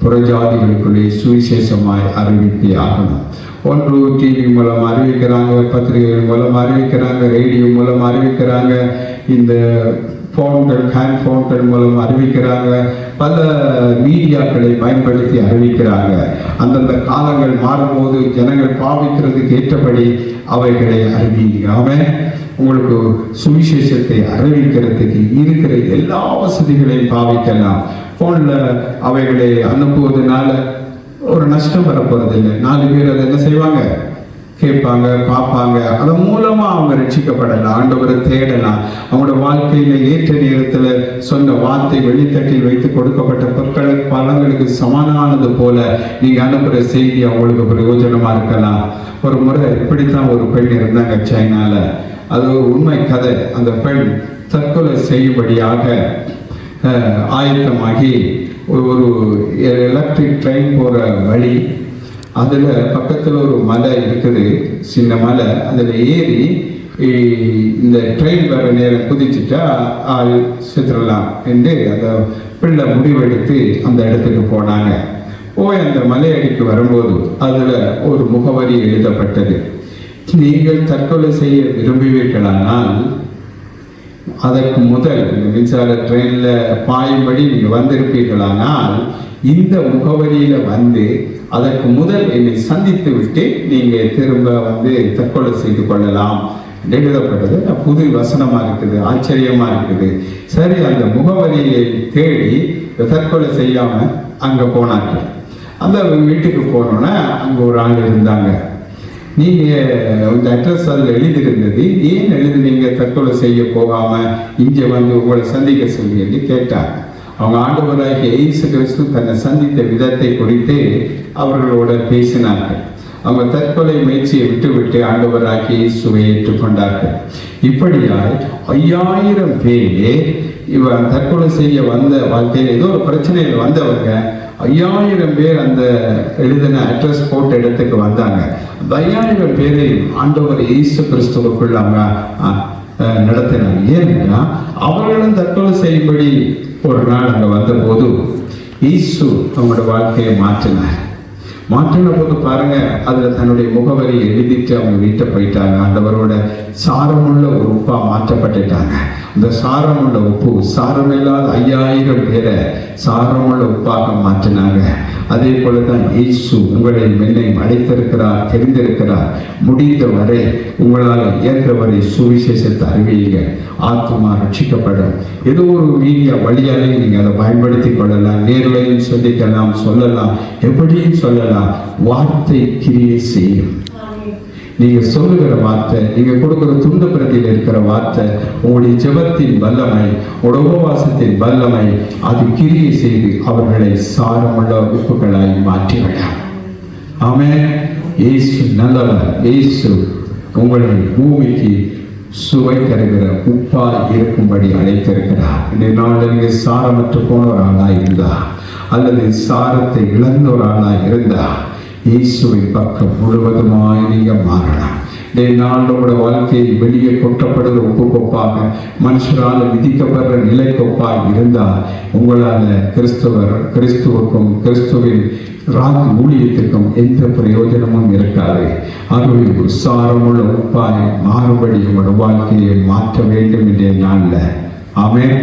புறஜாதிகளுக்குள்ளே சுவிசேஷமாய் அறிவித்தே ஆகணும். ஒன்று டிவி மூலம் அறிவிக்கிறாங்க, பத்திரிகைகள் மூலம் அறிவிக்கிறாங்க, ரேடியோ மூலம் அறிவிக்கிறாங்க, இந்த ஃபோன்கள், ஹேண்ட் ஃபோன்கள் மூலம் அறிவிக்கிறாங்க, பல மீடியாக்களை பயன்படுத்தி அறிவிக்கிறாங்க. அந்தந்த காலங்கள் மாறும்போது ஜனங்கள் பாவிக்கிறதுக்கு ஏற்றபடி அவைகளை அறிவிக்காம உங்களுக்கு சுவிசேஷத்தை அறிவிக்கிறதுக்கு இருக்கிற எல்லா வசதிகளையும் பாவிக்கலாம். ஃபோனில் அவைகளை அனுப்புவதனால ஒரு நஷ்டம் வரப்போறதில்லை. 4 பேர் அதை என்ன செய்வாங்க, கேட்பாங்க, பார்ப்பாங்க. அதன் மூலமா அவங்க ரட்சிக்கப்படலாம், ஆண்டவரை தேடலாம். அவங்களோட வாழ்க்கையில ஏற்ற நேரத்துல சொன்ன வார்த்தை வெளித்தட்டில் வைத்து கொடுக்கப்பட்ட பலங்களுக்கு சமானமானது போல நீங்க அனுப்புற செய்தி அவங்களுக்கு பிரயோஜனமா இருக்கலாம். ஒரு முறை இப்படித்தான் ஒரு பெண் இருந்தாங்க சைனால. அது ஒரு உண்மை கதை. அந்த பெண் தற்கொலை செய்யும்படியாக ஆயத்தமாகி ஒரு எலக்ட்ரிக் ட்ரெயின் போற வழி, அதில் பக்கத்தில் ஒரு மலை இருக்குது, சின்ன மலை. அதில் ஏறி இந்த ட்ரெயின் வர நேரம் குதிச்சுட்டா ஆள் செத்துடலாம் என்று அந்த பிள்ளை முடிவெடுத்து அந்த இடத்துக்கு போனாங்க. போய் அந்த மலையடிக்கு வரும்போது அதில் ஒரு முகவரி எழுதப்பட்டது. நீங்கள் தற்கொலை செய்ய விரும்புவீர்களானால் அதற்கு முதல் மின்சார ட்ரெயினில் பாயும்படி நீங்கள் வந்திருப்பீர்களானால் இந்த முகவரியில வந்து அதற்கு முதல் என்னை சந்தித்து விட்டு நீங்க திரும்ப வந்து தற்கொலை செய்து கொள்ளலாம் எழுதப்பட்டது. புது வசனமா இருக்குது, ஆச்சரியமா இருக்குது. சரி, அந்த முகவரியை தேடி தற்கொலை செய்யாம அங்க போனாங்க. அந்த வீட்டுக்கு போனோன்னா அங்க ஒரு ஆள் இருந்தாங்க. நீங்க இந்த அட்ரஸ் அதில் எழுதியிருந்தது, ஏன் எழுதுனீங்க தற்கொலை செய்ய போகாம இங்க வந்து உங்களை சந்திக்க சொல்லி என்று கேட்டாங்க. அவங்க ஆண்டவராகிய இயேசு கிறிஸ்து தன்னை சந்தித்த விதத்தை குறித்து அவர்களோட பேசினார்கள். அவங்க தற்கொலை முயற்சியை விட்டு ஆண்டவராகிய இயேசுவை ஏற்றுக்கொண்டார்கள். இப்படியாய் 5000 பேர் இவன் தற்கொலை செய்ய வந்த வாழ்க்கையில் ஏதோ ஒரு பிரச்சனையில் வந்தவங்க 5000 பேர் அந்த எழுதின அட்ரஸ் போட்ட இடத்துக்கு வந்தாங்க. 5000 பேரையும் ஆண்டவர் இயேசு கிறிஸ்துவுக்குள்ள அவங்க நடத்தினாங்க. ஏன்னா அவர்களும் தற்கொலை செய்யும்படி ஒரு நாள் அங்கே வந்த போது இயேசு அவங்களோட வாழ்க்கையை மாற்றின போது பாருங்க, அதுல தன்னுடைய முகவரி எழுதிட்டு அவங்க வீட்டை போயிட்டாங்க. ஆண்டவரோட சாரமுள்ள ஒரு உப்பா மாற்றப்பட்டுட்டாங்க. அந்த சாரமுள்ள உப்பு சாரமில்லாத 5000 பேரை சாரமுள்ள உப்பாக மாற்றினாங்க. அதே போலதான் இயேசு உங்களை என்னையும் அழைத்திருக்கிறார், தெரிந்திருக்கிறார். முடிந்த வரை உங்களால் இயன்றவரை சுவிசேஷத்தை அறிவியுங்க, ஆத்மா ரட்சிக்கப்படும். ஏதோ ஒரு மீடியா வழியாலே நீங்க அதை பயன்படுத்தி கொள்ளலாம், நேர்லையும் சொல்லிக்கலாம், சொல்லலாம், எப்படியும் சொல்லலாம். வார்த்தை கிரியை செய்யும். நீங்க சொல்லுகிற வார்த்தை, நீங்க கொடுக்கிற துண்டு பிரதியில் இருக்கிற வார்த்தை, உங்களுடைய ஜெபத்தின் வல்லமை, உங்களுடைய உபவாசத்தின் வல்லமை, அது கிரியை செய்து அவர்களை சாரமுள்ள உப்புகளாய் மாற்றிவிடும். ஆமென். இயேசு நல்லவர். இயேசு உங்களை பூமிக்கு சுவை தருகிற உப்பா இருக்கும்படி அழைத்திருக்கிறார். இந்த நாளில் நீங்க சாரமற்று போன ஒரு ஆளா இருந்தா அல்லது சாரத்தை இழந்த ஒரு ஆளா இருந்தா இயேசுவின் பக்கம் முழுவதுமாய் நீங்க மாறலாம். நாளோட வாழ்க்கையை வெளியே கொட்டப்படுகிற உப்பு கொப்பாக, மனுஷரால் விதிக்கப்படுற நிலை கொப்பாக இருந்தால் உங்களால கிறிஸ்துவுக்கும் கிறிஸ்துவின் ஊழியத்துக்கும் எந்த பிரயோஜனமும் இருக்காது. அது ஒரு சாரமுள்ள உப்பாய் மாறுபடி உங்களோட வாழ்க்கையை மாற்ற வேண்டும் என்ற நாள்ல. ஆமென்.